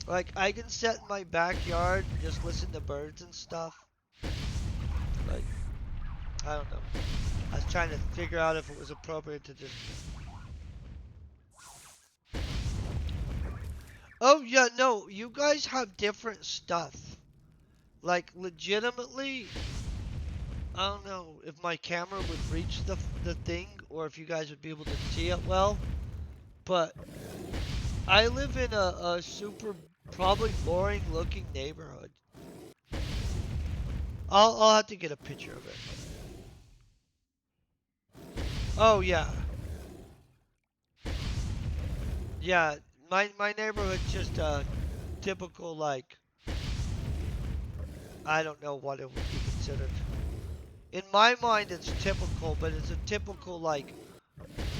Like, I can sit in my backyard, just listen to birds and stuff. Like, I don't know. I was trying to figure out if it was appropriate to just. Oh, yeah, no, you guys have different stuff. Like, legitimately, I don't know if my camera would reach the thing or if you guys would be able to see it well. But I live in a super, probably boring looking neighborhood. I'll have to get a picture of it. Oh, yeah. Yeah, my neighborhood's just a typical, like, I don't know what it would be considered. In my mind, it's typical, but it's a typical, like,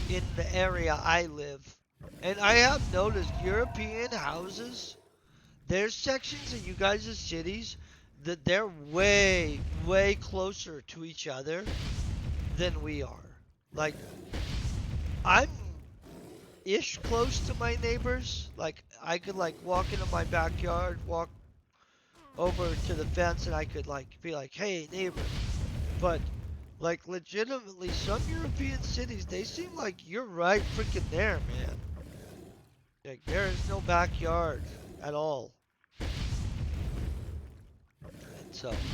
in the area I live. And I have noticed European houses, there's sections in you guys' cities that they're way, way closer to each other than we are. Like, I'm ish close to my neighbors. Like, I could, like, walk into my backyard, walk over to the fence, and I could, like, be like, hey, neighbor. But like legitimately, some European cities, they seem like you're right freaking there, man. Like there is no backyard at all. And so,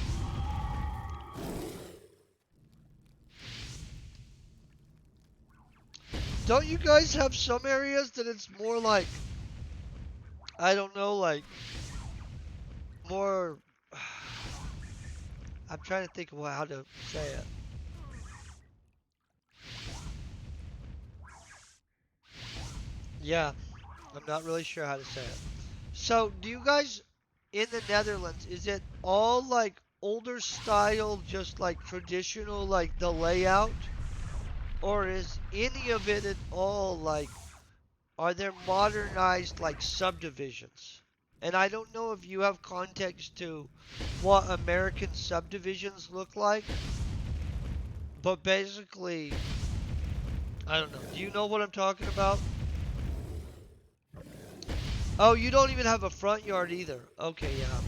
don't you guys have some areas that it's more like, I don't know, like more. I'm trying to think of how to say it. Yeah, I'm not really sure how to say it. So, do you guys in the Netherlands, is it all like older style, just like traditional, like the layout? Or is any of it at all like, are there modernized like subdivisions? And I don't know if you have context to what American subdivisions look like, but basically, I don't know. Do you know what I'm talking about? Oh, you don't even have a front yard either. Okay, yeah.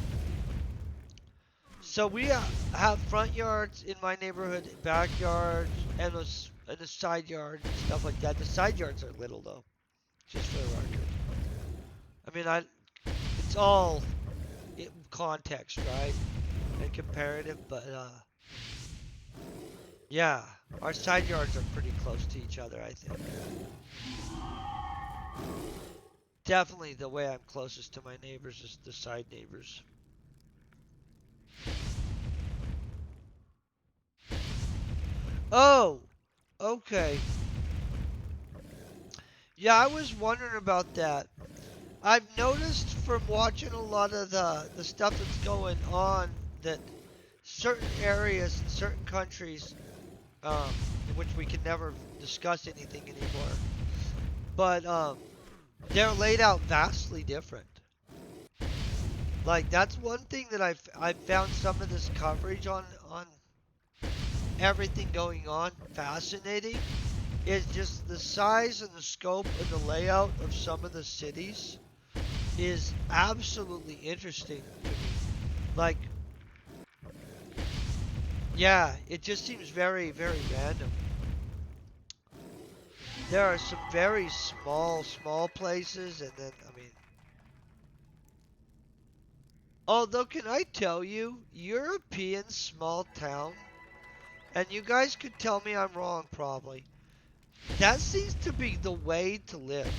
So we have front yards in my neighborhood, backyards, and a side yard and stuff like that. The side yards are little though, just for the record. I mean, it's all in context, right? And comparative, but yeah, our side yards are pretty close to each other, I think. Definitely the way I'm closest to my neighbors is the side neighbors. Oh, okay. Yeah, I was wondering about that. I've noticed from watching a lot of the stuff that's going on that certain areas in certain countries, in which we can never discuss anything anymore, but they're laid out vastly different. Like that's one thing that I've found some of this coverage on everything going on fascinating is just the size and the scope and the layout of some of the cities is absolutely interesting to me. Like, yeah, it just seems very, very random. There are some very small places, and then, I mean, although, can I tell you, European small town, and you guys could tell me I'm wrong probably, that seems to be the way to live.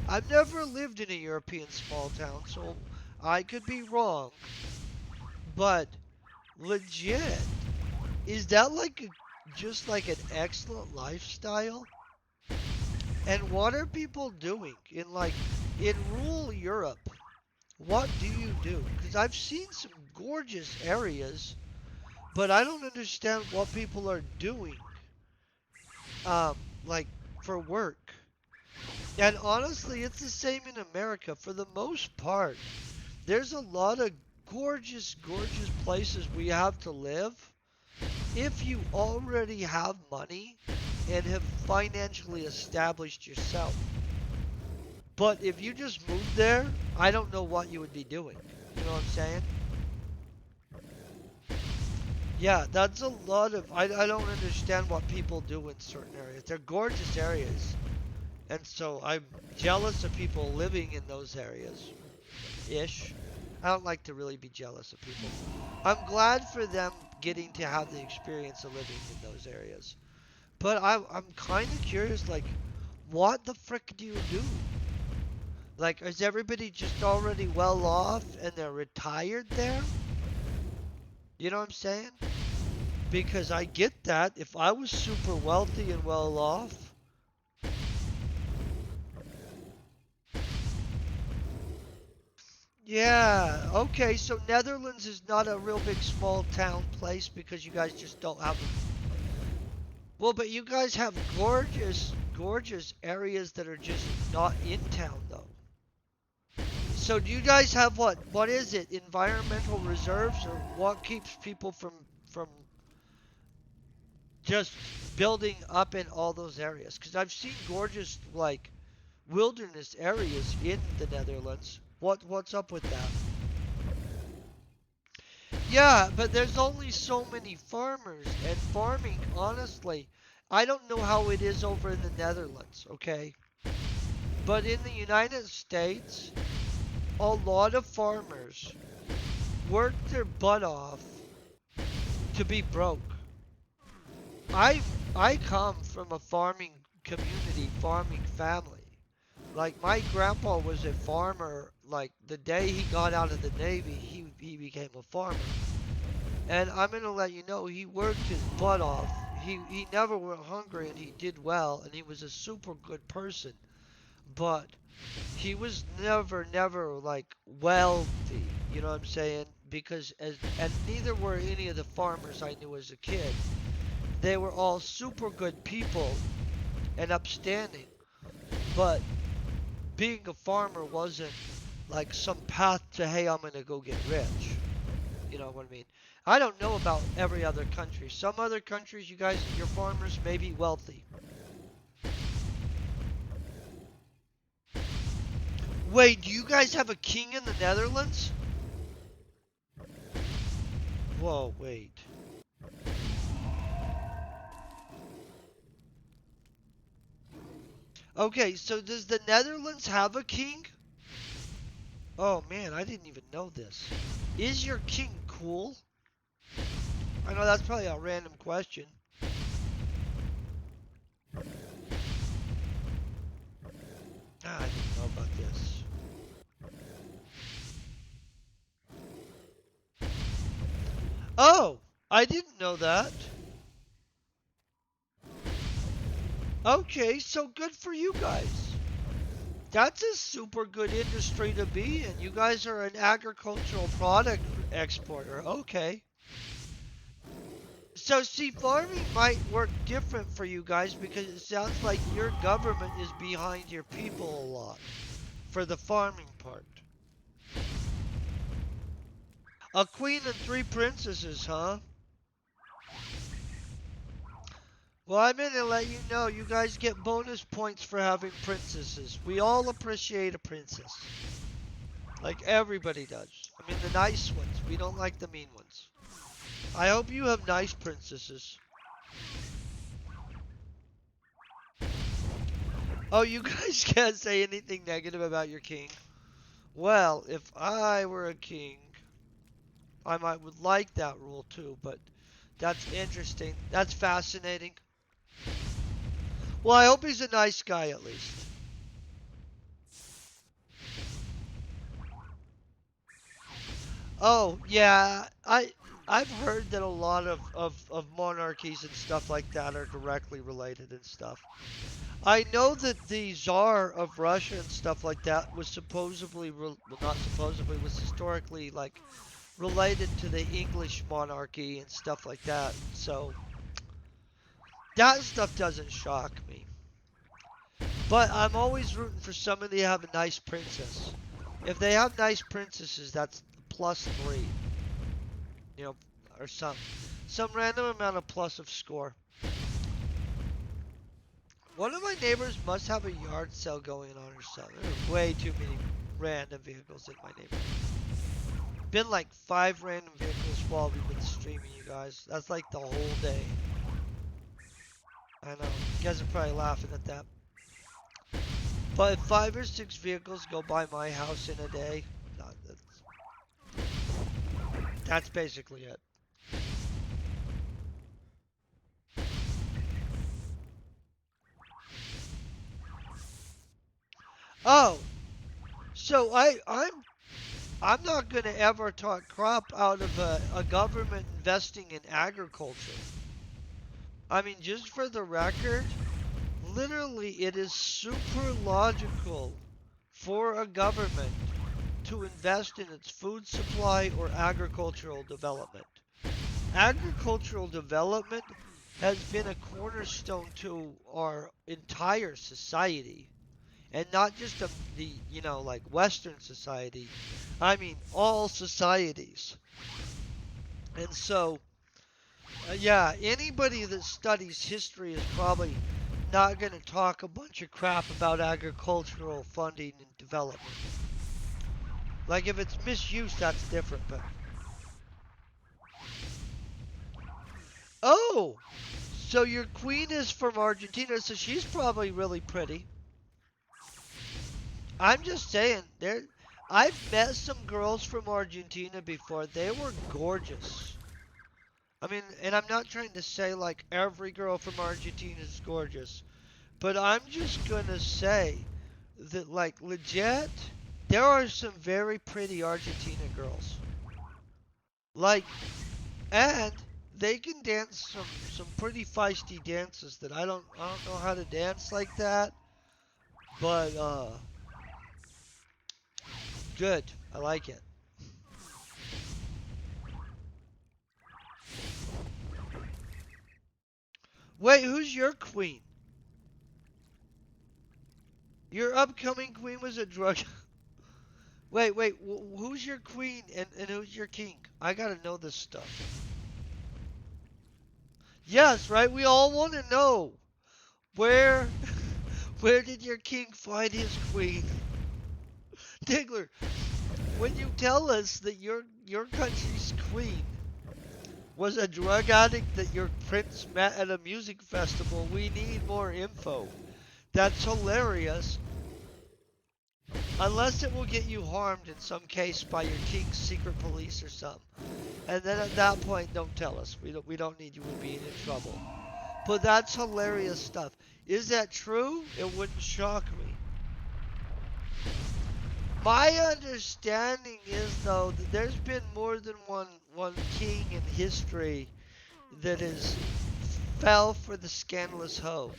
I've never lived in a European small town, so I could be wrong, but legit, is that like just like an excellent lifestyle? And what are people doing in rural Europe? What do you do? Because I've seen some gorgeous areas, but I don't understand what people are doing, um, like for work. And honestly, it's the same in America for the most part. There's a lot of gorgeous places we have to live if you already have money and have financially established yourself. But if you just moved there, I don't know what you would be doing. You know what I'm saying? Yeah, that's a lot of. I don't understand what people do in certain areas. They're gorgeous areas. And so I'm jealous of people living in those areas. Ish. I don't like to really be jealous of people. I'm glad for them getting to have the experience of living in those areas. But I'm kind of curious, like, what the frick do you do? Like, is everybody just already well off and they're retired there? You know what I'm saying? Because I get that. If I was super wealthy and well off, yeah, okay, so Netherlands is not a real big small town place because you guys just don't have. Well, but you guys have gorgeous areas that are just not in town though. So do you guys have what is it? Environmental reserves or what keeps people from just building up in all those areas? Cuz I've seen gorgeous like wilderness areas in the Netherlands. What's up with that? Yeah, but there's only so many farmers and farming honestly, I don't know how it is over in the Netherlands, okay? But in the United States, a lot of farmers work their butt off to be broke. I I come from a farming community, farming family. Like my grandpa was a farmer. Like the day he got out of the Navy, he became a farmer. And I'm gonna let you know he worked his butt off. He never went hungry and he did well and he was a super good person. But he was never like wealthy. You know what I'm saying? Because as and neither were any of the farmers I knew as a kid. They were all super good people and upstanding, but being a farmer wasn't. like some path to, hey, I'm gonna go get rich. You know what I mean? I don't know about every other country. Some other countries, you guys, your farmers may be wealthy. Wait, do you guys have a king in the Netherlands? Whoa, wait. Okay, so does the Netherlands have a king? Oh man, I didn't even know this. Is your king cool? I know that's probably a random question. Ah, I didn't know about this. Oh, I didn't know that. Okay, so good for you guys. That's a super good industry to be in. You guys are an agricultural product exporter. Okay. So, see, farming might work different for you guys because it sounds like your government is behind your people a lot for the farming part. A queen and three princesses, huh? Well, I'm going to let you know you guys get bonus points for having princesses. We all appreciate a princess. Like everybody does. I mean, the nice ones. We don't like the mean ones. I hope you have nice princesses. Oh, you guys can't say anything negative about your king? Well, if I were a king, I might would like that rule too, but that's interesting. That's fascinating. Well, I hope he's a nice guy at least. Oh, yeah. I've heard that a lot of monarchies and stuff like that are directly related and stuff. I know that the Tsar of Russia and stuff like that was supposedly, well, not supposedly, was historically like related to the English monarchy and stuff like that. So that stuff doesn't shock me. But I'm always rooting for somebody to have a nice princess. If they have nice princesses, that's +3, you know, or some random amount of plus of score. One of my neighbors must have a yard sale going on or something. There are way too many random vehicles in my neighborhood. Been like 5 random vehicles while we've been streaming, you guys. That's like the whole day. I know. You guys are probably laughing at that. But if 5 or 6 vehicles go by my house in a day, that's basically it. Oh, so I'm not gonna ever talk crap out of a government investing in agriculture. I mean, just for the record, literally it is super logical for a government to invest in its food supply or agricultural development. Agricultural development has been a cornerstone to our entire society, and not just the like Western society. I mean all societies. And so, yeah, anybody that studies history is probably not going to talk a bunch of crap about agricultural funding and development. Like if it's misuse, that's different. But oh, so your queen is from Argentina, so she's probably really pretty. I'm just saying, there. I've met some girls from Argentina before. They were gorgeous. I mean, and I'm not trying to say like every girl from Argentina is gorgeous, but I'm just gonna say that like legit, there are some very pretty Argentina girls. Like, and they can dance some pretty feisty dances that I don't know how to dance like that, but good. I like it. Wait, who's your queen? Your upcoming queen was a drug. Wait. Who's your queen and who's your king? I gotta know this stuff. Yes, right? We all want to know. Where where did your king find his queen? Diggler, when you tell us that your country's queen was a drug addict that your prince met at a music festival, we need more info. That's hilarious. Unless it will get you harmed in some case by your king's secret police or something. And then at that point, don't tell us. We don't need you being in trouble. But that's hilarious stuff. Is that true? It wouldn't shock me. My understanding is though that there's been more than one king in history that is fell for the scandalous hoe.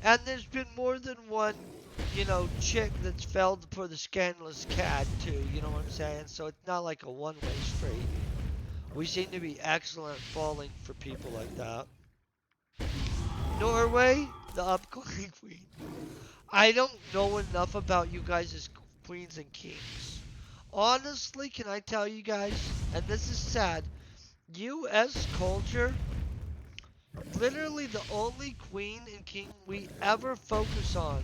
And there's been more than one, chick that's fell for the scandalous cad too, you know what I'm saying? So it's not like a one-way street. We seem to be excellent at falling for people like that. Norway, the upcoming queen. I don't know enough about you guys as queens and kings. Honestly, can I tell you guys, and this is sad, US culture, literally the only queen and king we ever focus on,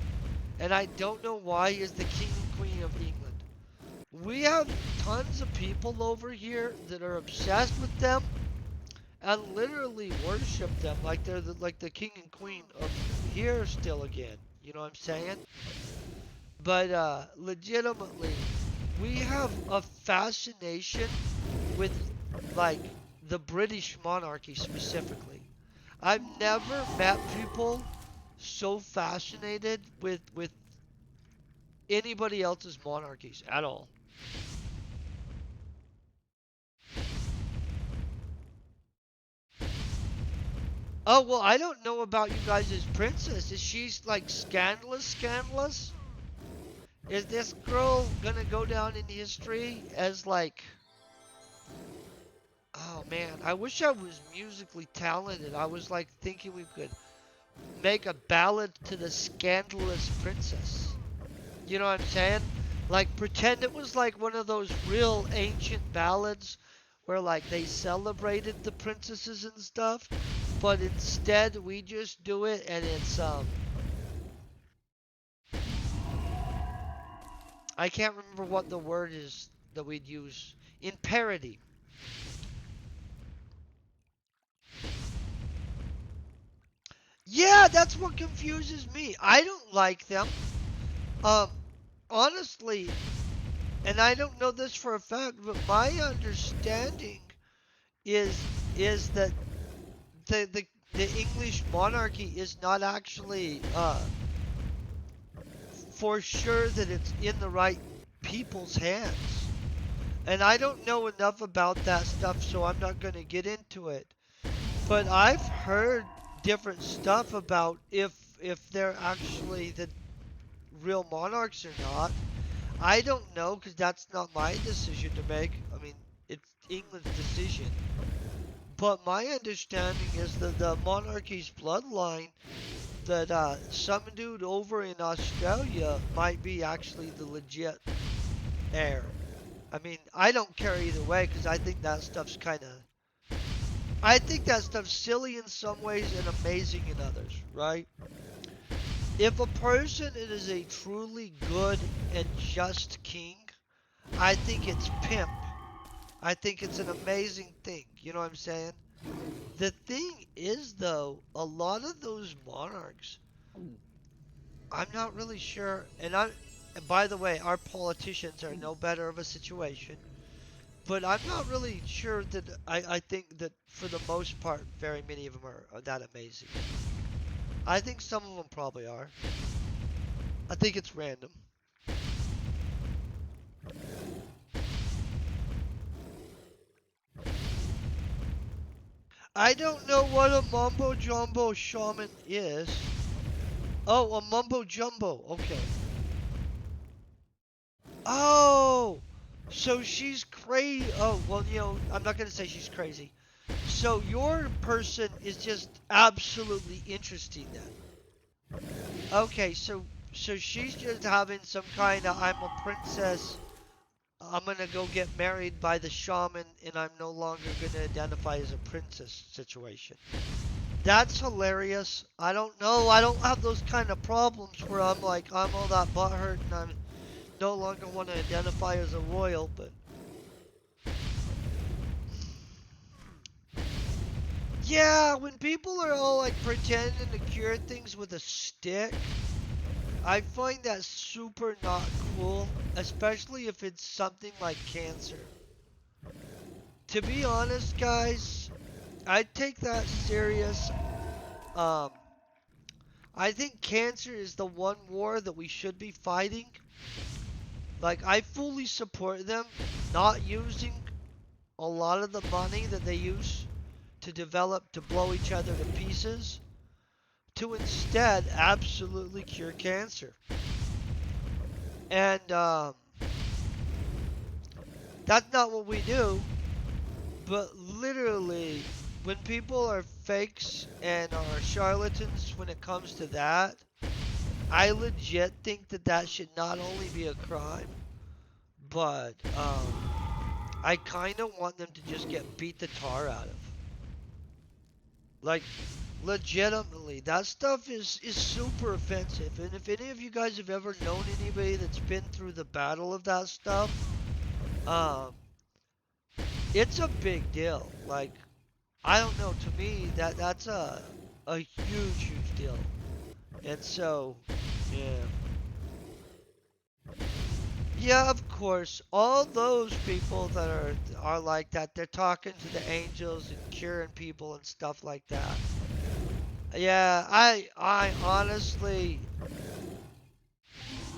and I don't know why, is the king and queen of England. We have tons of people over here that are obsessed with them and literally worship them like they're like the king and queen of here still again. You know what I'm saying? But legitimately, we have a fascination with like the British monarchy specifically. I've never met people so fascinated with anybody else's monarchies at all. Oh well, I don't know about you guys' princess. Is she like scandalous? Is this girl gonna go down in history as like, oh man, I wish I was musically talented. I was like thinking we could make a ballad to the scandalous princess. You know what I'm saying? Like pretend it was like one of those real ancient ballads where like they celebrated the princesses and stuff, but instead we just do it and it's I can't remember what the word is that we'd use in parody. Yeah, that's what confuses me. I don't like them. Um, honestly, and I don't know this for a fact, but my understanding is is that the the, the English monarchy is not actually for sure that it's in the right people's hands. And I don't know enough about that stuff, so I'm not going to get into it. But I've heard different stuff about if they're actually the real monarchs or not. I don't know because that's not my decision to make. I mean, it's England's decision. But my understanding is that the monarchy's bloodline, that some dude over in Australia might be actually the legit heir. I mean, I don't care either way because I think that stuff's silly in some ways and amazing in others, right? If a person is a truly good and just king, I think it's pimp. I think it's an amazing thing. You know what I'm saying? The thing is, though, a lot of those monarchs, I'm not really sure. And by the way, our politicians are no better of a situation. But I'm not really sure that I think that for the most part, very many of them are that amazing. I think some of them probably are. I think it's random. I don't know what a mumbo jumbo shaman is. Oh, a mumbo jumbo. Okay. Oh, so she's crazy. Oh, well, I'm not gonna say she's crazy. So your person is just absolutely interesting then. Okay, so she's just having some kind of I'm a princess I'm gonna go get married by the shaman and I'm no longer gonna identify as a princess situation. That's hilarious. I don't know. I don't have those kind of problems where I'm like, I'm all that butthurt and I'm no longer want to identify as a royal, but yeah, when people are all like pretending to cure things with a stick, I find that super not cool, especially if it's something like cancer. To be honest, guys, I take that serious. Um, I think cancer is the one war that we should be fighting. Like, I fully support them not using a lot of the money that they use to develop to blow each other to pieces to instead absolutely cure cancer. And that's not what we do, but literally, when people are fakes and are charlatans when it comes to that, I legit think that that should not only be a crime, but I kind of want them to just get beat the tar out of. Like, legitimately, that stuff is super offensive. And if any of you guys have ever known anybody that's been through the battle of that stuff, um, it's a big deal. Like, I don't know. To me, that's a huge deal. And so, yeah. Yeah, of course. All those people that are like that, they're talking to the angels and curing people and stuff like that. Yeah, I honestly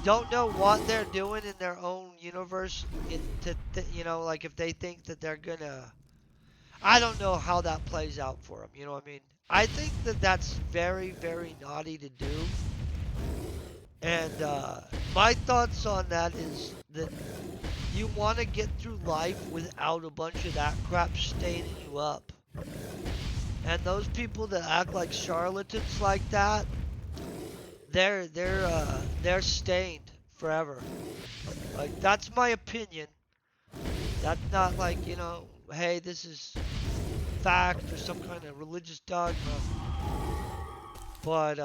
don't know what they're doing in their own universe. Like if they think that they're gonna, I don't know how that plays out for them. You know what I mean? I think that that's very naughty to do. And my thoughts on that is that you want to get through life without a bunch of that crap staining you up. And those people that act like charlatans like that, they're stained forever. Like that's my opinion. That's not like, hey, this is fact or some kind of religious dogma. But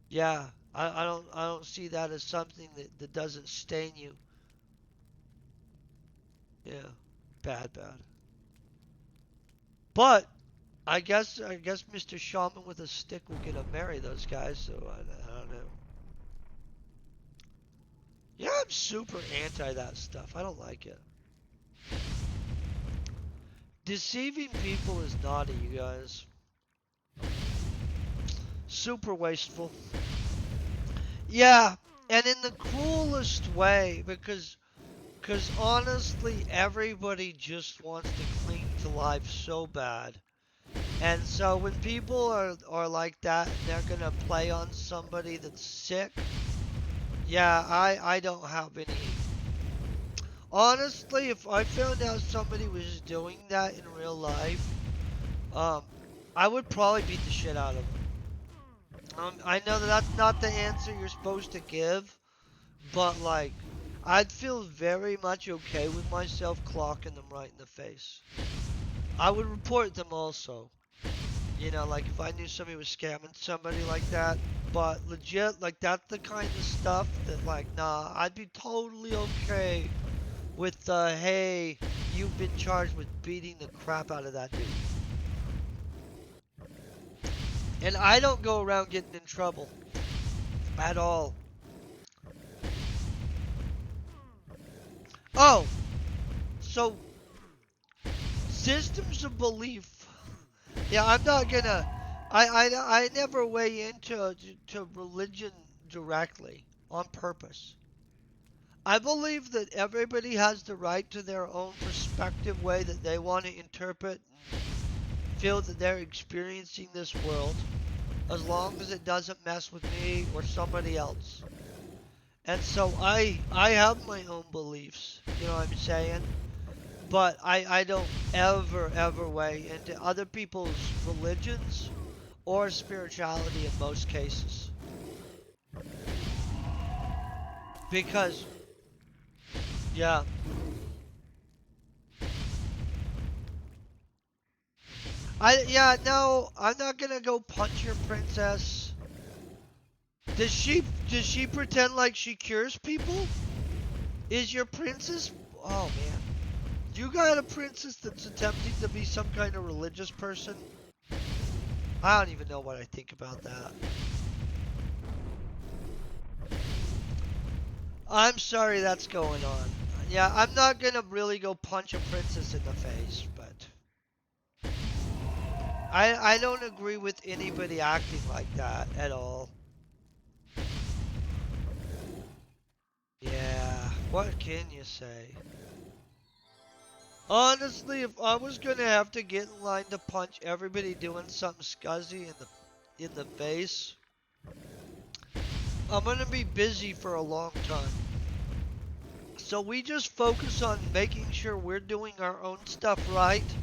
yeah, I don't see that as something that doesn't stain you. Yeah. Bad. But I guess Mr. Shaman with a stick will get to marry those guys, so I don't know. Yeah, I'm super anti that stuff. I don't like it. Deceiving people is naughty, you guys. Super wasteful. Yeah, and in the cruelest way because honestly everybody just wants to cling to life so bad. And so when people are like that and they're gonna play on somebody that's sick, yeah, I don't have any. Honestly, if I found out somebody was doing that in real life, um, I would probably beat the shit out of them. I know that that's not the answer you're supposed to give, but like, I'd feel very much okay with myself clocking them right in the face. I would report them also. Like if I knew somebody was scamming somebody like that, but legit, like that's the kind of stuff that like, nah, I'd be totally okay with hey, you've been charged with beating the crap out of that dude. And I don't go around getting in trouble at all. Oh, so systems of belief. Yeah, I'm not gonna. I never weigh into to religion directly on purpose. I believe that everybody has the right to their own perspective way that they want to interpret and feel that they're experiencing this world, as long as it doesn't mess with me or somebody else. And so I have my own beliefs, you know what I'm saying? But I don't ever weigh into other people's religions or spirituality in most cases. Because Yeah. Yeah, no, I'm not gonna go punch your princess. Does she pretend like she cures people? Is your princess? Oh man, you got a princess that's attempting to be some kind of religious person? I don't even know what I think about that. I'm sorry that's going on. Yeah, I'm not gonna really go punch a princess in the face, but I don't agree with anybody acting like that at all. Yeah, what can you say? Honestly, if I was gonna have to get in line to punch everybody doing something scuzzy in the face, I'm gonna be busy for a long time. So we just focus on making sure we're doing our own stuff right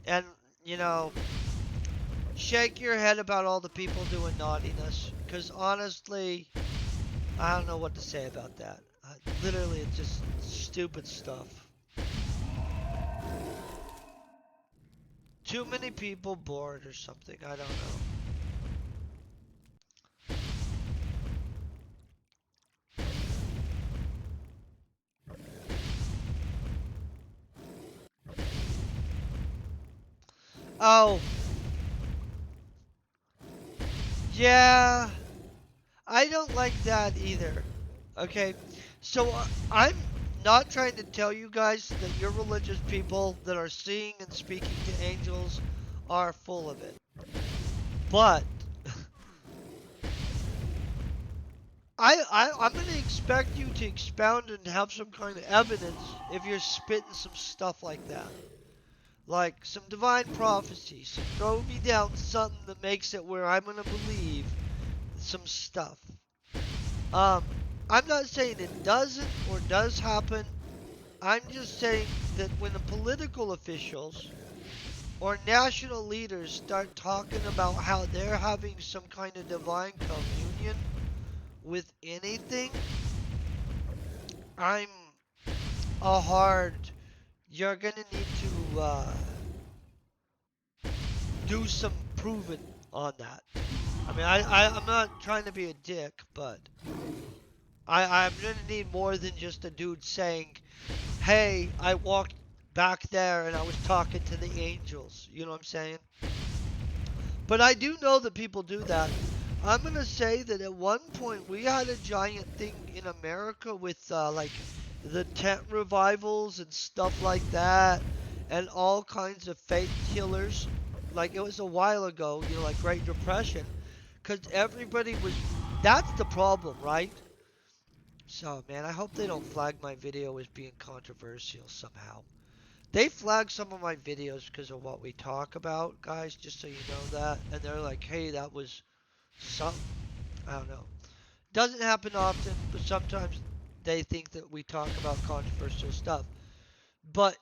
and, you know, shake your head about all the people doing naughtiness. Because honestly, I don't know what to say about that. Literally, it's just stupid stuff. Too many people bored or something. I don't know. Oh, yeah. I don't like that either. Okay? So I'm not trying to tell you guys that your religious people that are seeing and speaking to angels are full of it. But I'm going to expect you to expound and have some kind of evidence if you're spitting some stuff like that. Like some divine prophecy. So throw me down something that makes it where I'm going to believe some stuff. Um, I'm not saying it doesn't or does happen. I'm just saying that when the political officials or national leaders start talking about how they're having some kind of divine communion with anything, I'm a hard. You're gonna need to do some proving on that. I mean, I'm not trying to be a dick, but I'm gonna need more than just a dude saying, hey, I walked back there and I was talking to the angels. You know what I'm saying? But I do know that people do that. I'm gonna say that at one point we had a giant thing in America with like the tent revivals and stuff like that, and all kinds of faith killers. Like it was a while ago, you know, like Great Depression, because everybody was. That's the problem, right? So man, I hope they don't flag my video as being controversial somehow. They flag some of my videos because of what we talk about, guys, just so you know that. And they're like, hey, that was something. I don't know. Doesn't happen often, but sometimes they think that we talk about controversial stuff. But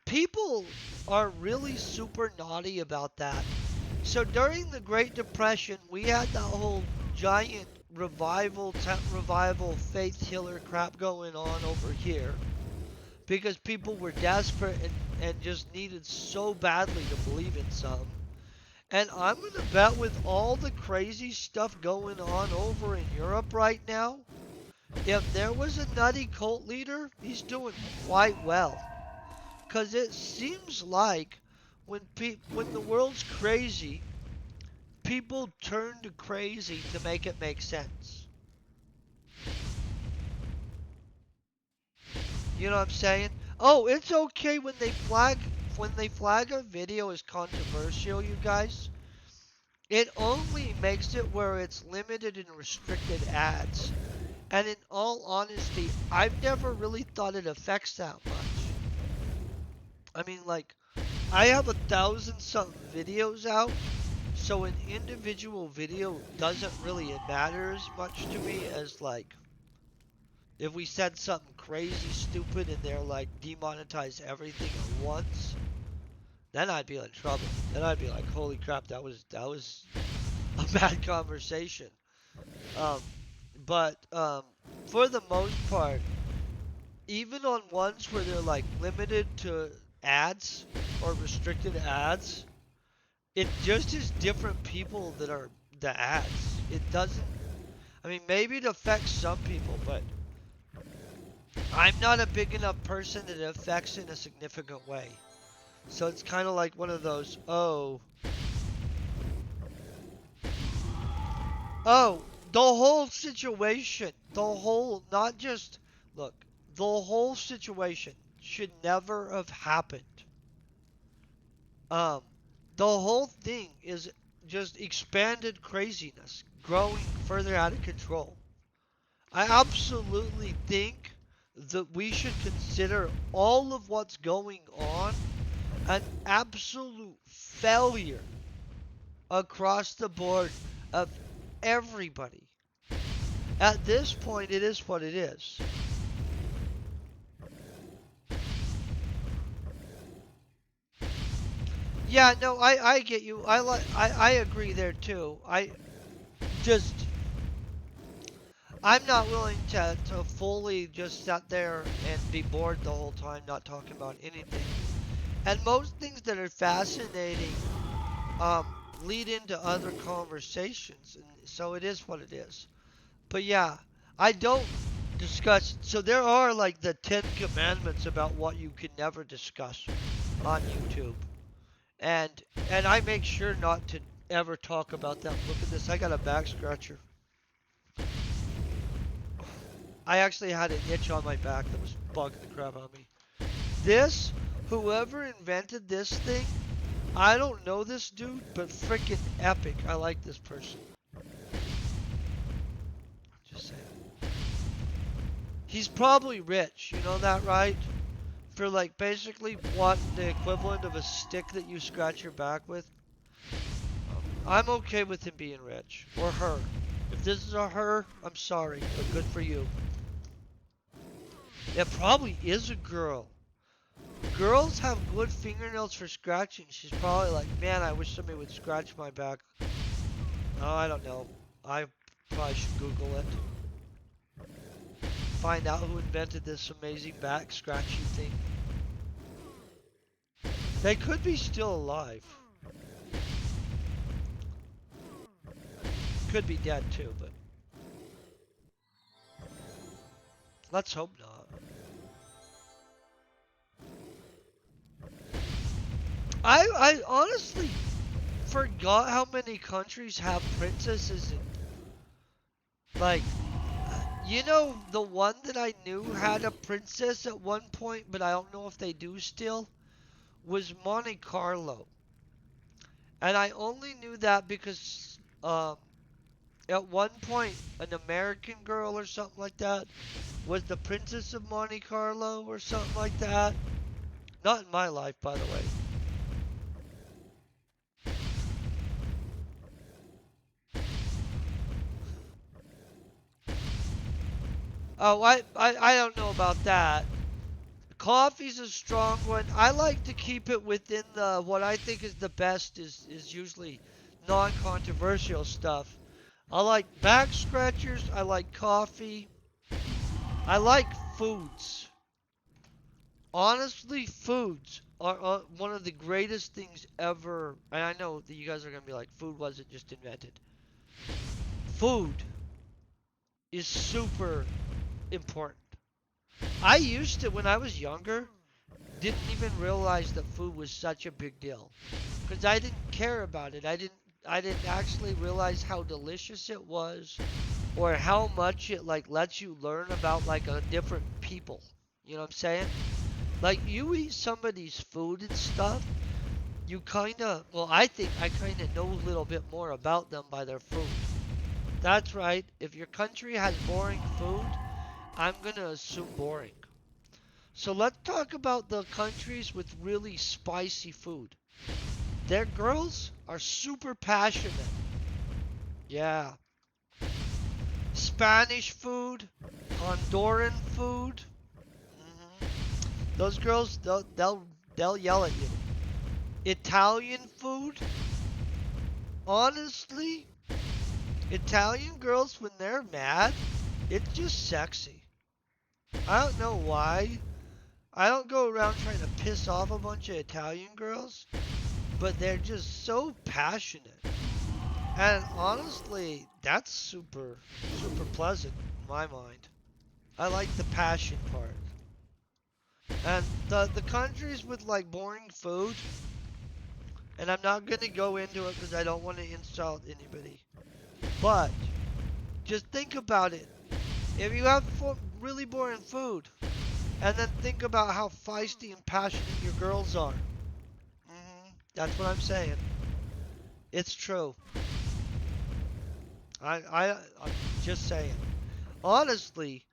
people are really super naughty about that. So during the Great Depression, we had that whole giant revival, tent revival, faith healer crap going on over here because people were desperate and just needed so badly to believe in some. And I'm going to bet with all the crazy stuff going on over in Europe right now, if there was a nutty cult leader, he's doing quite well. Because it seems like when the world's crazy, people turn to crazy to make it make sense. You know what I'm saying? Oh, it's okay when they flag a video as controversial, you guys. It only makes it where it's limited and restricted ads. And in all honesty, I've never really thought it affects that much. I mean, like, I have 1,000 something videos out, so an individual video doesn't really matter as much to me as, like, if we said something crazy stupid and they're like demonetize everything at once, then I'd be in trouble. Then I'd be like, holy crap, that was a bad conversation. Um, but for the most part, even on ones where they're like limited to ads or restricted ads, it just is different people that are the ads. It doesn't, I mean, maybe it affects some people, but I'm not a big enough person that it affects in a significant way. So it's kind of like one of those, oh, the whole situation, not just, look, the whole situation should never have happened. Um, the whole thing is just expanded craziness, growing further out of control. I absolutely think that we should consider all of what's going on an absolute failure across the board of everybody. At this point, it is what it is. Yeah, no, I get you. I agree there too. Just I'm not willing to fully just sit there and be bored the whole time, not talking about anything. And most things that are fascinating um, lead into other conversations, and so it is what it is. But yeah, I don't discuss. So there are like the 10 Commandments about what you can never discuss on YouTube, and and I make sure not to ever talk about them. Look at this. I got a back scratcher. I actually had an itch on my back that was bugging the crap out of me. This, whoever invented this thing, I don't know this dude, but freaking epic. I like this person. I'm just saying. He's probably rich, you know that, right? For like basically what the equivalent of a stick that you scratch your back with. I'm okay with him being rich. Or her. If this is a her, I'm sorry, but good for you. It probably is a girl. Girls have good fingernails for scratching. She's probably like, man, I wish somebody would scratch my back. Oh, I don't know. I probably should Google it. Find out who invented this amazing back scratching thing. They could be still alive. Could be dead too, but let's hope not. I honestly forgot how many countries have princesses in. Like, you know, the one that I knew had a princess at one point, but I don't know if they do still, was Monte Carlo. And I only knew that because at one point, an American girl or something like that was the Princess of Monte Carlo or something like that. Not in my life, by the way. Oh, I don't know about that. Coffee's a strong one. I like to keep it within the what I think is the best is usually non-controversial stuff. I like back scratchers. I like coffee. I like foods. Honestly, foods are one of the greatest things ever. And I know that you guys are gonna be like, food wasn't just invented. Food is super important. I used to, when I was younger, didn't even realize that food was such a big deal because I didn't care about it. I didn't actually realize how delicious it was or how much it like lets you learn about like a different people. You know what I'm saying? Like you eat somebody's food and stuff, you kind of, well, I think I kind of know a little bit more about them by their food. That's right. If your country has boring food, I'm going to assume boring. So let's talk about the countries with really spicy food. Their girls are super passionate. Yeah. Spanish food, Honduran food. Those girls, they'll yell at you. Italian food. Honestly, Italian girls when they're mad, It's just sexy. I don't know why. I don't go around trying to piss off a bunch of Italian girls, but they're just so passionate. And honestly, that's super pleasant in my mind. I like the passion part. And the countries with like boring food, and I'm not gonna go into it because I don't want to insult anybody. But just think about it. If you have really boring food, and then think about how feisty and passionate your girls are. That's what I'm saying. It's true. I'm just saying. Honestly,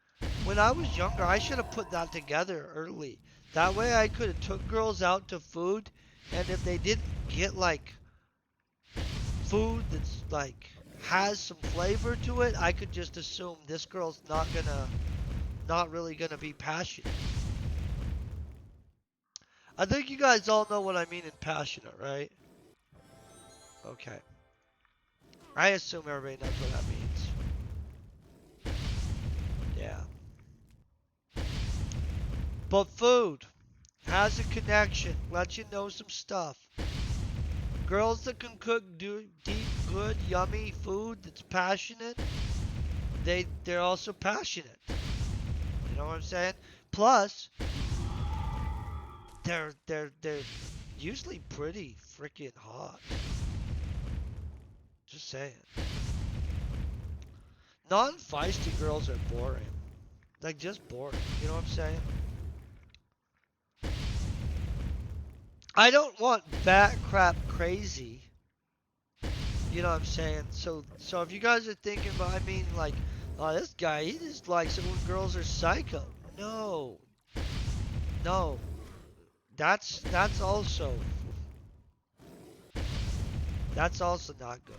when I was younger, I should have put that together early. That way I could have took girls out to food, and if they didn't get like food that's like has some flavor to it, I could just assume this girl's not really gonna be passionate. I think you guys all know what I mean in passionate, right? Okay. I assume everybody knows what that means. Yeah. But food has a connection, lets you know some stuff. Girls that can cook deep, good, yummy food that's passionate, they're also passionate. You know what I'm saying? Plus, they're usually pretty freaking hot. Just saying. Non-feisty girls are boring. Like just boring. You know what I'm saying? I don't want bat crap crazy. You know what I'm saying? So if you guys are thinking about, I mean, like, oh, this guy, he just likes it when girls are psycho. No, no, that's also not good.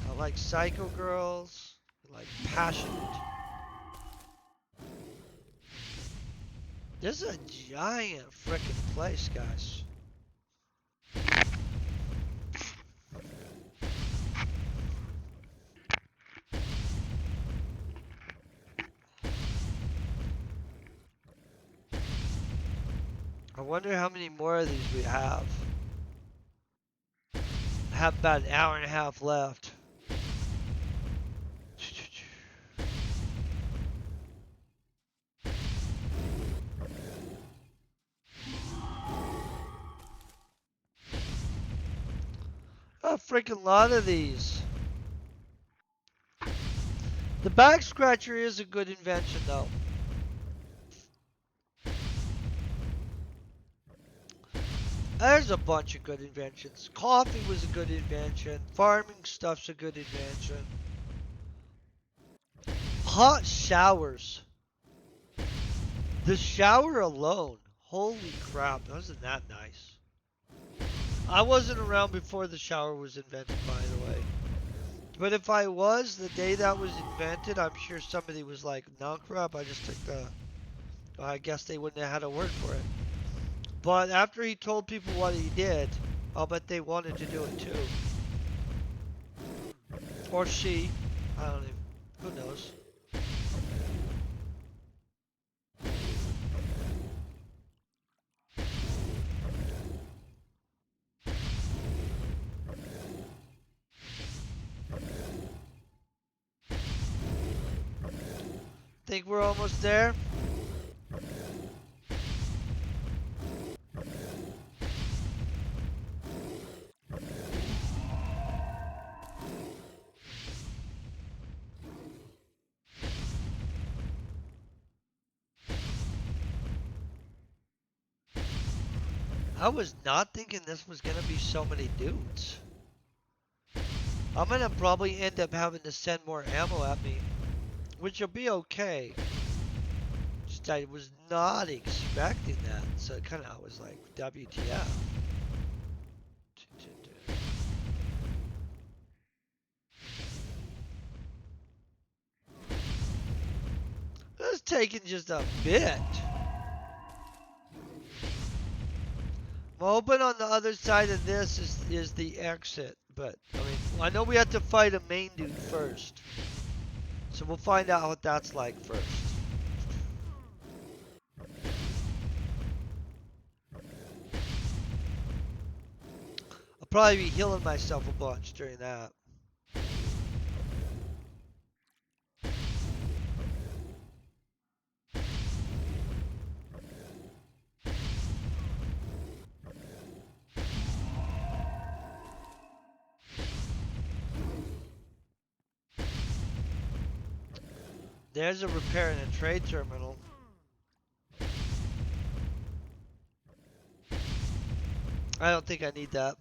I like psycho girls, I like passionate. This is a giant freaking place, guys. I wonder how many more of these we have. I have about an hour and a half left. A freaking lot of these. The back scratcher is a good invention, though. There's a bunch of good inventions. Coffee was a good invention. Farming stuff's a good invention. Hot showers. The shower alone. Holy crap, wasn't that nice? I wasn't around before the shower was invented, by the way. But if I was, the day that was invented, I'm sure somebody was like, no crap, I just took the... I guess they wouldn't have had a word for it. But after he told people what he did, I'll bet they wanted to do it too. Or she. I don't even... Who knows? Think we're almost there? I was not thinking this was gonna be so many dudes. I'm gonna probably end up having to send more ammo at me, which will be okay. Just I was not expecting that, so it kind of was like, WTF. It's taking just a bit. I'm hoping on the other side of this is the exit. but I mean, I know we have to fight a main dude first. So we'll find out what that's like first. I'll probably be healing myself a bunch during that. There's a repair and a trade terminal. I don't think I need that.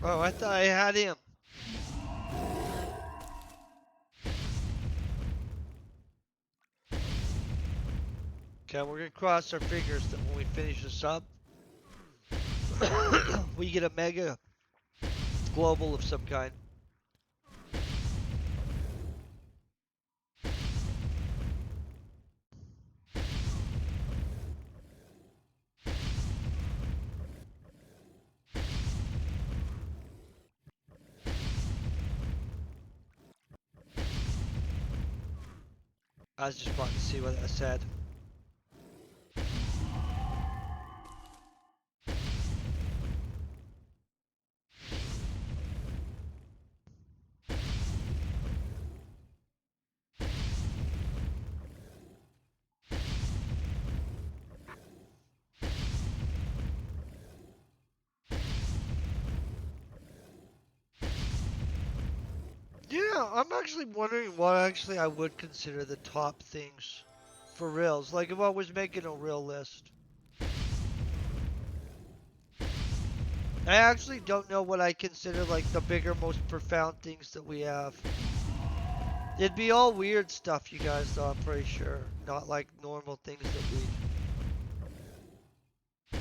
Oh, I thought I had him. Okay, we're gonna cross our fingers that when we finish this up, we get a mega global of some kind. I was just wanting to see what I said. Yeah, I'm actually wondering what actually I would consider the top things for reals. Like if I was making a real list. I actually don't know what I consider like the bigger, most profound things that we have. It'd be all weird stuff, you guys, though, I'm pretty sure. Not like normal things that we...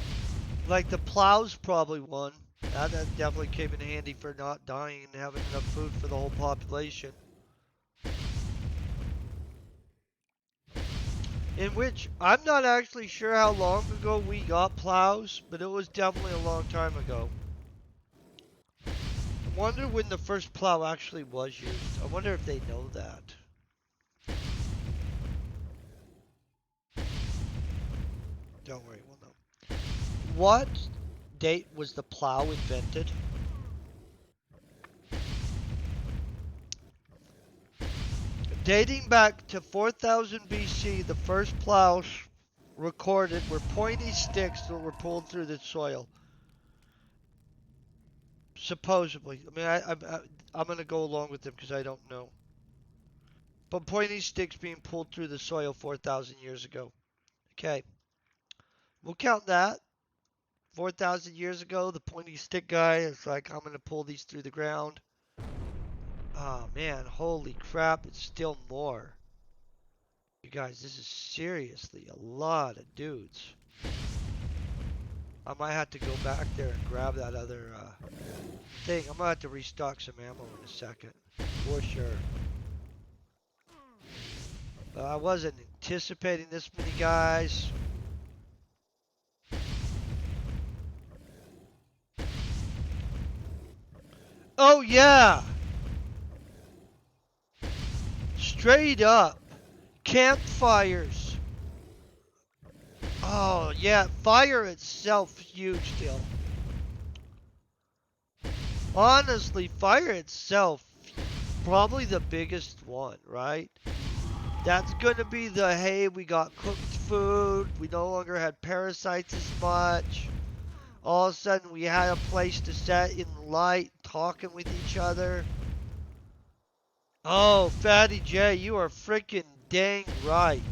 Like the plow's probably one. That definitely came in handy for not dying and having enough food for the whole population. In which, I'm not actually sure how long ago we got plows, but it was definitely a long time ago. I wonder when the first plow actually was used. I wonder if they know that. Don't worry, we'll know. What date was the plow invented? Dating back to 4000 BC, the first plows recorded were pointy sticks that were pulled through the soil. Supposedly. I mean, I'm going to go along with them because I don't know. But pointy sticks being pulled through the soil 4,000 years ago. Okay. We'll count that. 4,000 years ago, the pointy stick guy is like, I'm going to pull these through the ground. Oh, man. Holy crap. It's still more. You guys, this is seriously a lot of dudes. I might have to go back there and grab that other thing. I'm going to have to restock some ammo in a second. For sure. But I wasn't anticipating this many guys. Oh, yeah! Straight up. Campfires. Oh, yeah. Fire itself, huge deal. Honestly, fire itself, probably the biggest one, right? That's going to be the, hey, we got cooked food. We no longer had parasites as much. All of a sudden, we had a place to sit in light, talking with each other. Oh, Fatty J, you are freaking dang right.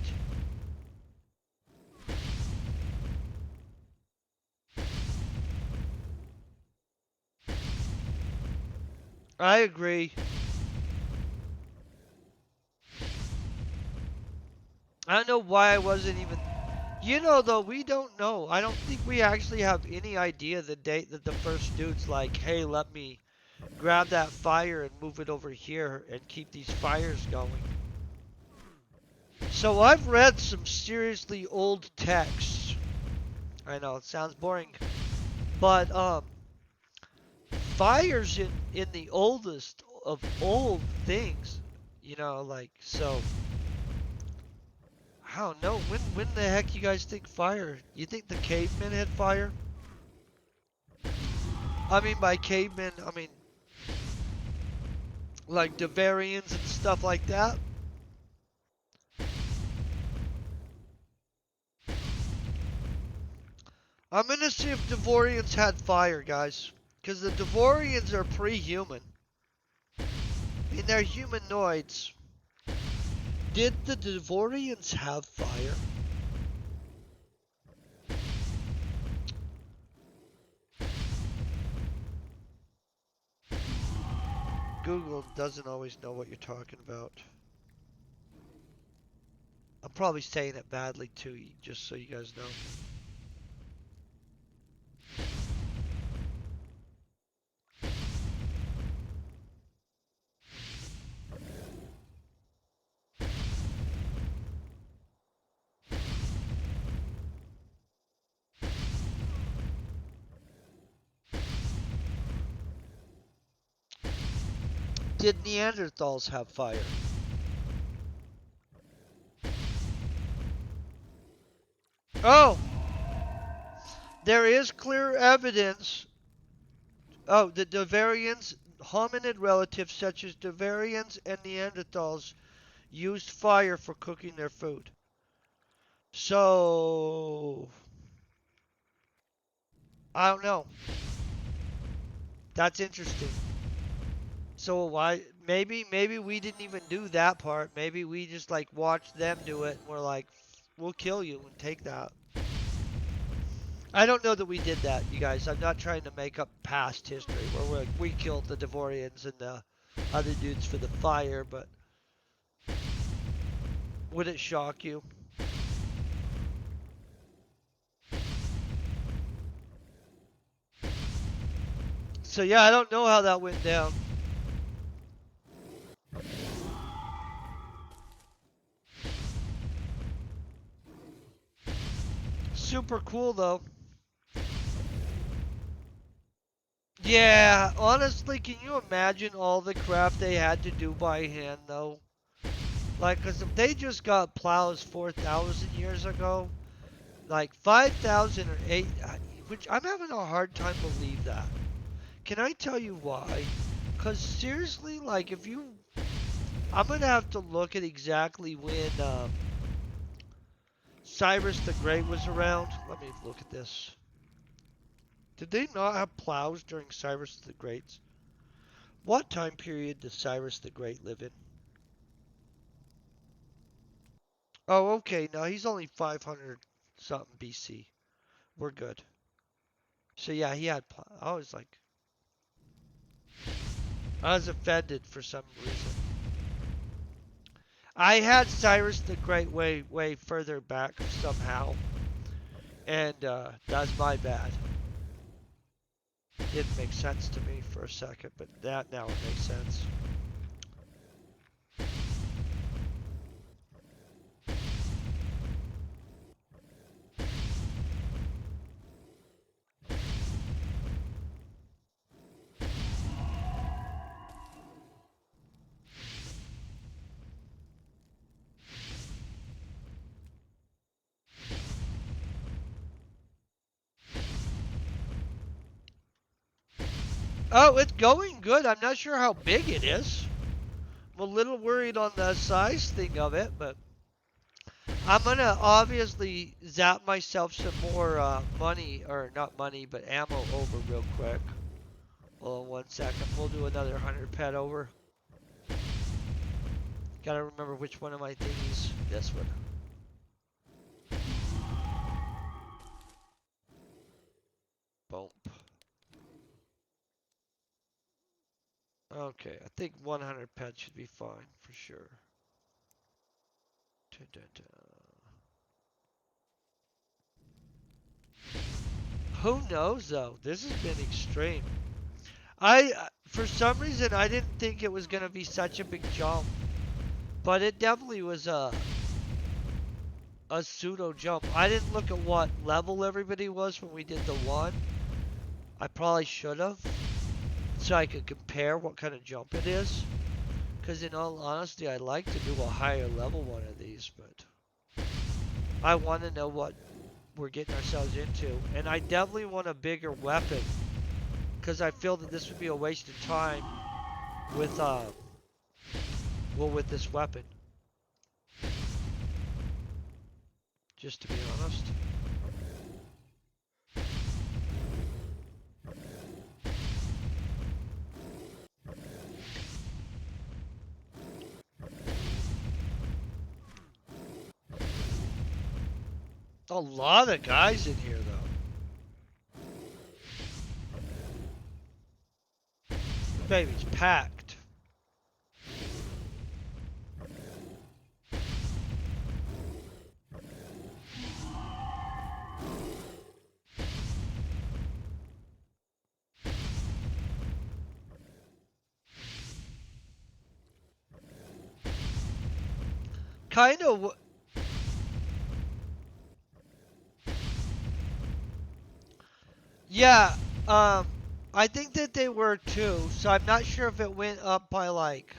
I agree. I don't know why I wasn't even. You know, though, we don't know. I don't think we actually have any idea the date that the first dude's like, hey, let me grab that fire and move it over here and keep these fires going. So I've read some seriously old texts. I know it sounds boring, but fires in the oldest of old things, like so. I don't know when the heck you guys think fire? You think the cavemen had fire? I mean by cavemen, I mean like Devarians and stuff like that. I'm gonna see if Devorians had fire, guys, because the Devorians are pre-human. I mean they're humanoids. Did the Devorians have fire? Google doesn't always know what you're talking about. I'm probably saying it badly too, just so you guys know. Did Neanderthals have fire? Oh, there is clear evidence. Oh, the Devarians, hominid relatives such as Devarians and Neanderthals used fire for cooking their food. So, I don't know. That's interesting. So why maybe we didn't even do that part. Maybe we just like watched them do it and we're like, we'll kill you and take that. I don't know that we did that, you guys. I'm not trying to make up past history where we killed the Devorians and the other dudes for the fire, but would it shock you? So yeah, I don't know how that went down. Super cool though. Yeah, honestly, can you imagine all the crap they had to do by hand though? Like, cause if they just got plows 4,000 years ago, like 5,000 or 8, which I'm having a hard time believe that. Can I tell you why? Cause seriously, like if you, I'm gonna have to look at exactly when Cyrus the Great was around. Let me look at this. Did they not have plows during Cyrus the Great's? What time period does Cyrus the Great live in? Oh, okay. Now he's only 500 something BC. We're good. So yeah, he had plow. I was offended for some reason. I had Cyrus the Great way further back somehow, and that's my bad. Didn't make sense to me for a second, but that now it makes sense. Oh, it's going good. I'm not sure how big it is. I'm a little worried on the size thing of it, but I'm gonna obviously zap myself some more money, or not money, but ammo over real quick. Hold on 1 second. We'll do another 100 pet over. Gotta remember which one of my thingies. This one. Boom. Okay, I think 100 pet should be fine for sure. Dun, dun, dun. Who knows though? This has been extreme. For some reason, I didn't think it was gonna be such a big jump, but it definitely was a pseudo jump. I didn't look at what level everybody was when we did the one. I probably should have, so I could compare what kind of jump it is. Because in all honesty, I'd like to do a higher level one of these, but I want to know what we're getting ourselves into. And I definitely want a bigger weapon, because I feel that this would be a waste of time with, well, with this weapon. Just to be honest. A lot of guys in here, though. The baby's packed. Kind of. Yeah. Um. I think that they were too. So I'm not sure if it went up by like.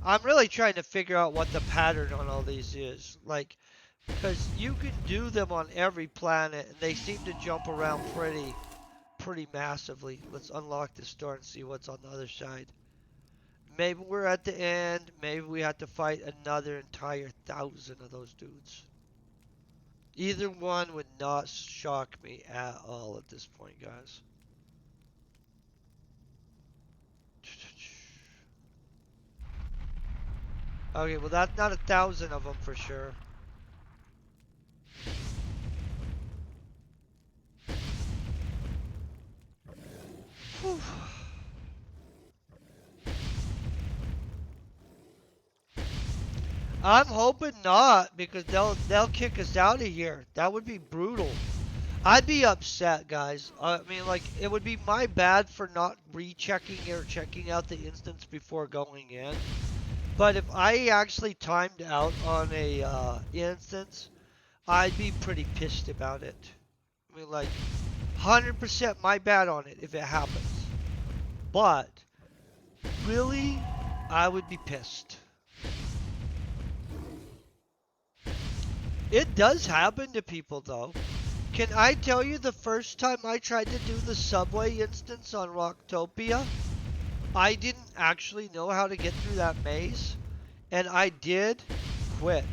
I'm really trying to figure out what the pattern on all these is. Like, because you can do them on every planet, and they seem to jump around pretty massively. Let's unlock this door and see what's on the other side. Maybe we're at the end. Maybe we have to fight another entire 1,000 of those dudes. Either one would not shock me at all at this point, guys. Okay, well that's not 1,000 of them for sure. Whew. I'm hoping not, because they'll kick us out of here. That would be brutal. I'd be upset, guys. I mean, like, it would be my bad for not rechecking or checking out the instance before going in. But if I actually timed out on a instance, I'd be pretty pissed about it. I mean, like, 100% my bad on it if it happens. But, really, I would be pissed. It does happen to people, though. Can I tell you the first time I tried to do the subway instance on Rocktopia? I didn't actually know how to get through that maze, and I did quit.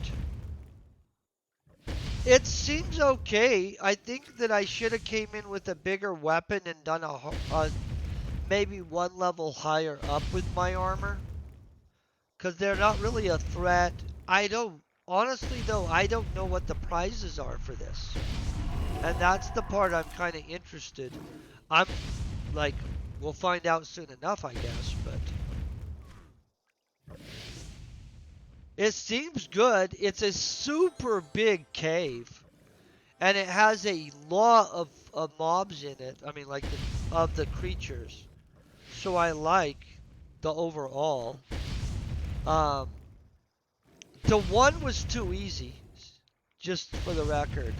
It seems okay. I think that I should have came in with a bigger weapon and done a maybe one level higher up with my armor, because they're not really a threat. I don't, honestly though, I don't know what the prizes are for this. And that's the part I'm kind of interested. I'm like, we'll find out soon enough, I guess, but it seems good. It's a super big cave, and it has a lot of mobs in it. I mean, like of the creatures. So I like the overall. Um, the one was too easy, just for the record.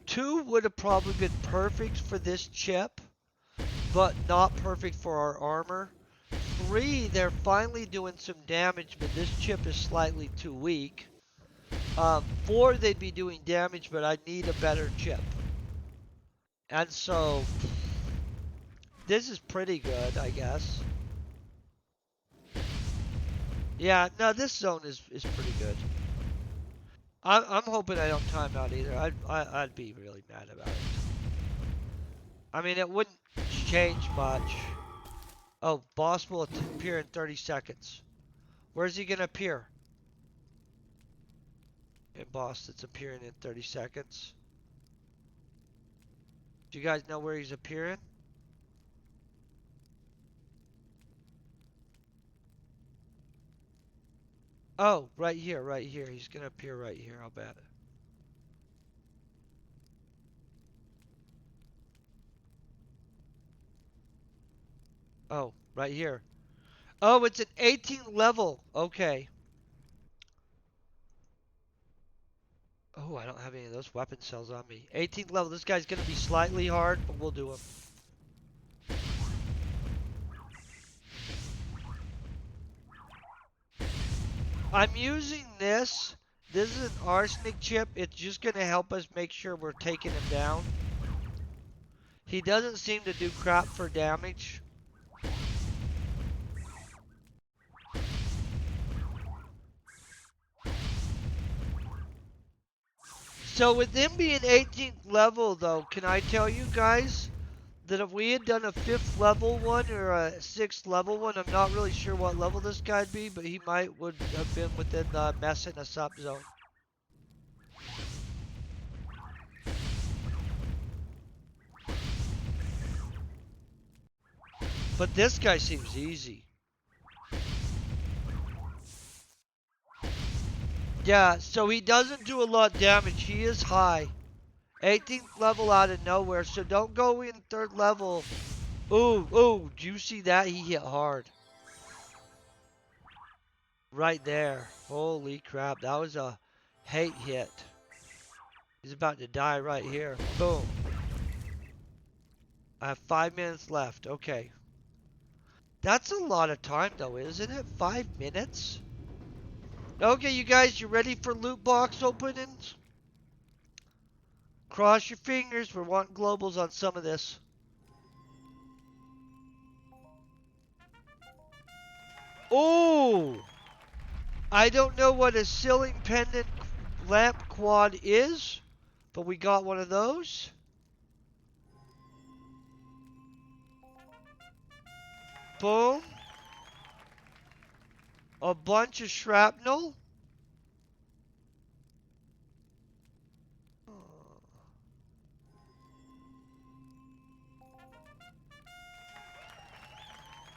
Two would have probably been perfect for this chip, but not perfect for our armor. Three, they're finally doing some damage, but this chip is slightly too weak. Four, they'd be doing damage, but I need a better chip. And so, this is pretty good, I guess. Yeah, no, this zone is pretty good. I'm hoping I don't time out either. I'd be really mad about it. I mean, it wouldn't change much. Oh, boss will appear in 30 seconds. Where's he gonna appear? In boss that's appearing in 30 seconds. Do you guys know where he's appearing? Oh, right here, right here. He's gonna appear right here, I'll bet. Oh, right here. Oh, it's an 18th level. Okay. Oh, I don't have any of those weapon cells on me. 18th level. This guy's gonna be slightly hard, but we'll do him. I'm using this. This is an arsenic chip. It's just gonna help us make sure we're taking him down. He doesn't seem to do crap for damage. So with him being 18th level though, can I tell you guys that if we had done a 5th level one or a 6th level one, I'm not really sure what level this guy'd be, but he would have been within the messing us up zone. But this guy seems easy. Yeah, so he doesn't do a lot of damage. He is high. 18th level out of nowhere, so don't go in 3rd level. Ooh, ooh, do you see that? He hit hard. Right there. Holy crap, that was a hate hit. He's about to die right here. Boom. I have 5 minutes left. Okay. That's a lot of time though, isn't it? 5 minutes? Okay, you guys, you ready for loot box openings? Cross your fingers. We're wanting globals on some of this. Oh! I don't know what a ceiling pendant lamp quad is, but we got one of those. Boom. A bunch of shrapnel.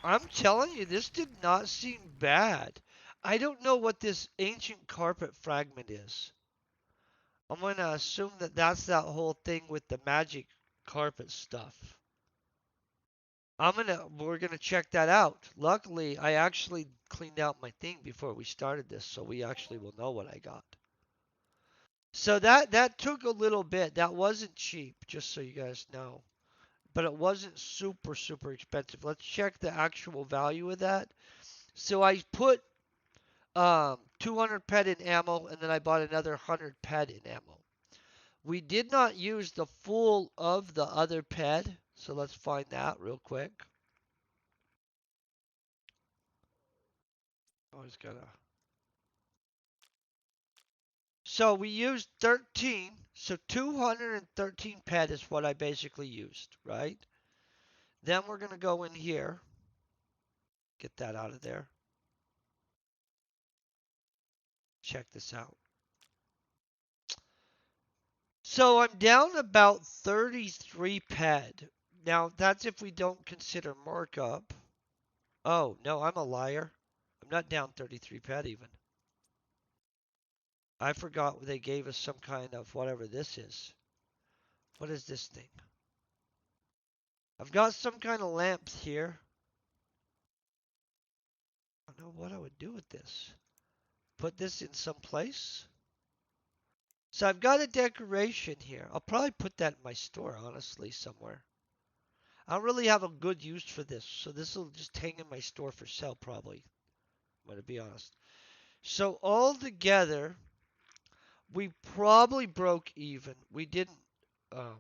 I'm telling you, this did not seem bad. I don't know what this ancient carpet fragment is. I'm going to assume that that's that whole thing with the magic carpet stuff. We're gonna check that out. Luckily, I actually cleaned out my thing before we started this, so we actually will know what I got. So that took a little bit. That wasn't cheap, just so you guys know. But it wasn't super expensive. Let's check the actual value of that. So I put 200 ped in ammo, and then I bought another 100 ped in ammo. We did not use the full of the other ped, so let's find that real quick. Always gotta. So we used 13, so 213 ped is what I basically used, right? Then we're gonna go in here, get that out of there. Check this out. So I'm down about 33 ped. Now that's if we don't consider markup. Oh, no, I'm a liar. I'm not down 33 ped even. I forgot they gave us some kind of whatever this is. What is this thing? I've got some kind of lamp here. I don't know what I would do with this. Put this in some place. So I've got a decoration here. I'll probably put that in my store, honestly, somewhere. I don't really have a good use for this, so this will just hang in my store for sale, probably. I'm going to be honest. So all together, we probably broke even. We didn't. Um,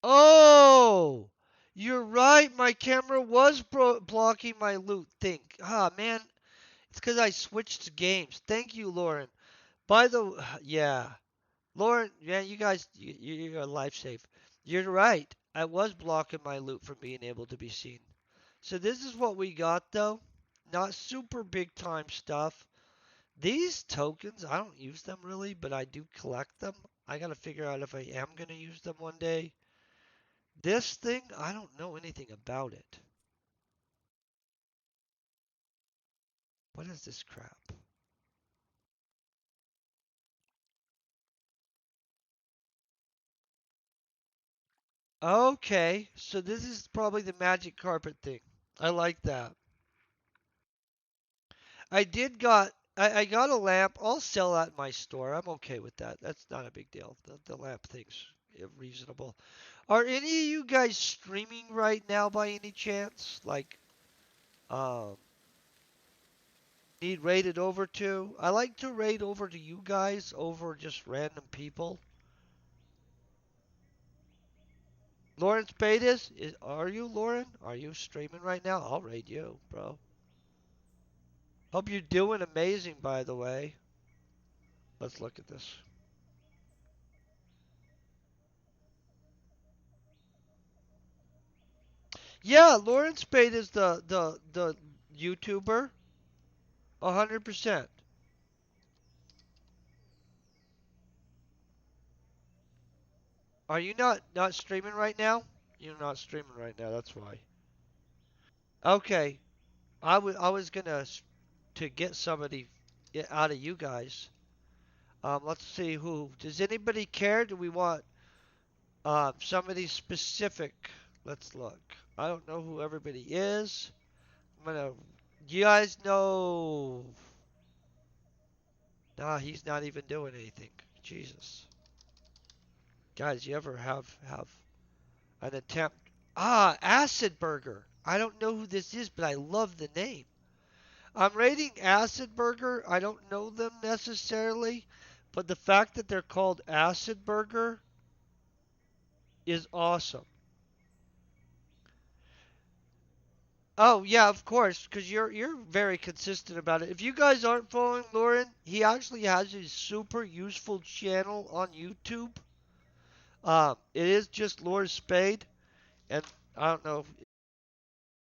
oh! You're right. My camera was blocking my loot. Think. Ah, man. It's because I switched games. Thank you, Lauren. By the yeah. Lauren, yeah, you guys, you're a life safe. You're right. I was blocking my loot from being able to be seen. So this is what we got, though. Not super big time stuff. These tokens, I don't use them really, but I do collect them. I gotta figure out if I am gonna use them one day. This thing, I don't know anything about it. What is this crap? Okay, so this is probably the magic carpet thing. I like that. I got a lamp. I'll sell that in my store. I'm okay with that. That's not a big deal. The lamp thing's reasonable. Are any of you guys streaming right now by any chance? Like, um, need rated over to? I like to rate over to you guys over just random people. Lauren Spade is are you Lauren? Are you streaming right now? I'll rate you, bro. Hope you're doing amazing, by the way. Let's look at this. Yeah, Lauren Spade is the YouTuber. 100%. Are you not streaming right now? You're not streaming right now. That's why. Okay. I was gonna to get somebody out of you guys. Let's see who. Does anybody care? Do we want somebody specific? Let's look. I don't know who everybody is. I'm gonna. You guys know. Nah, he's not even doing anything. Jesus, guys, you ever have an attempt? Ah, Acid Burger. I don't know who this is, but I love the name. I'm rating Acid Burger. I don't know them necessarily, but the fact that they're called Acid Burger is awesome. Oh yeah, of course, because you're very consistent about it. If you guys aren't following Lauren, he actually has a super useful channel on YouTube. It is just Lauren Spade, and I don't know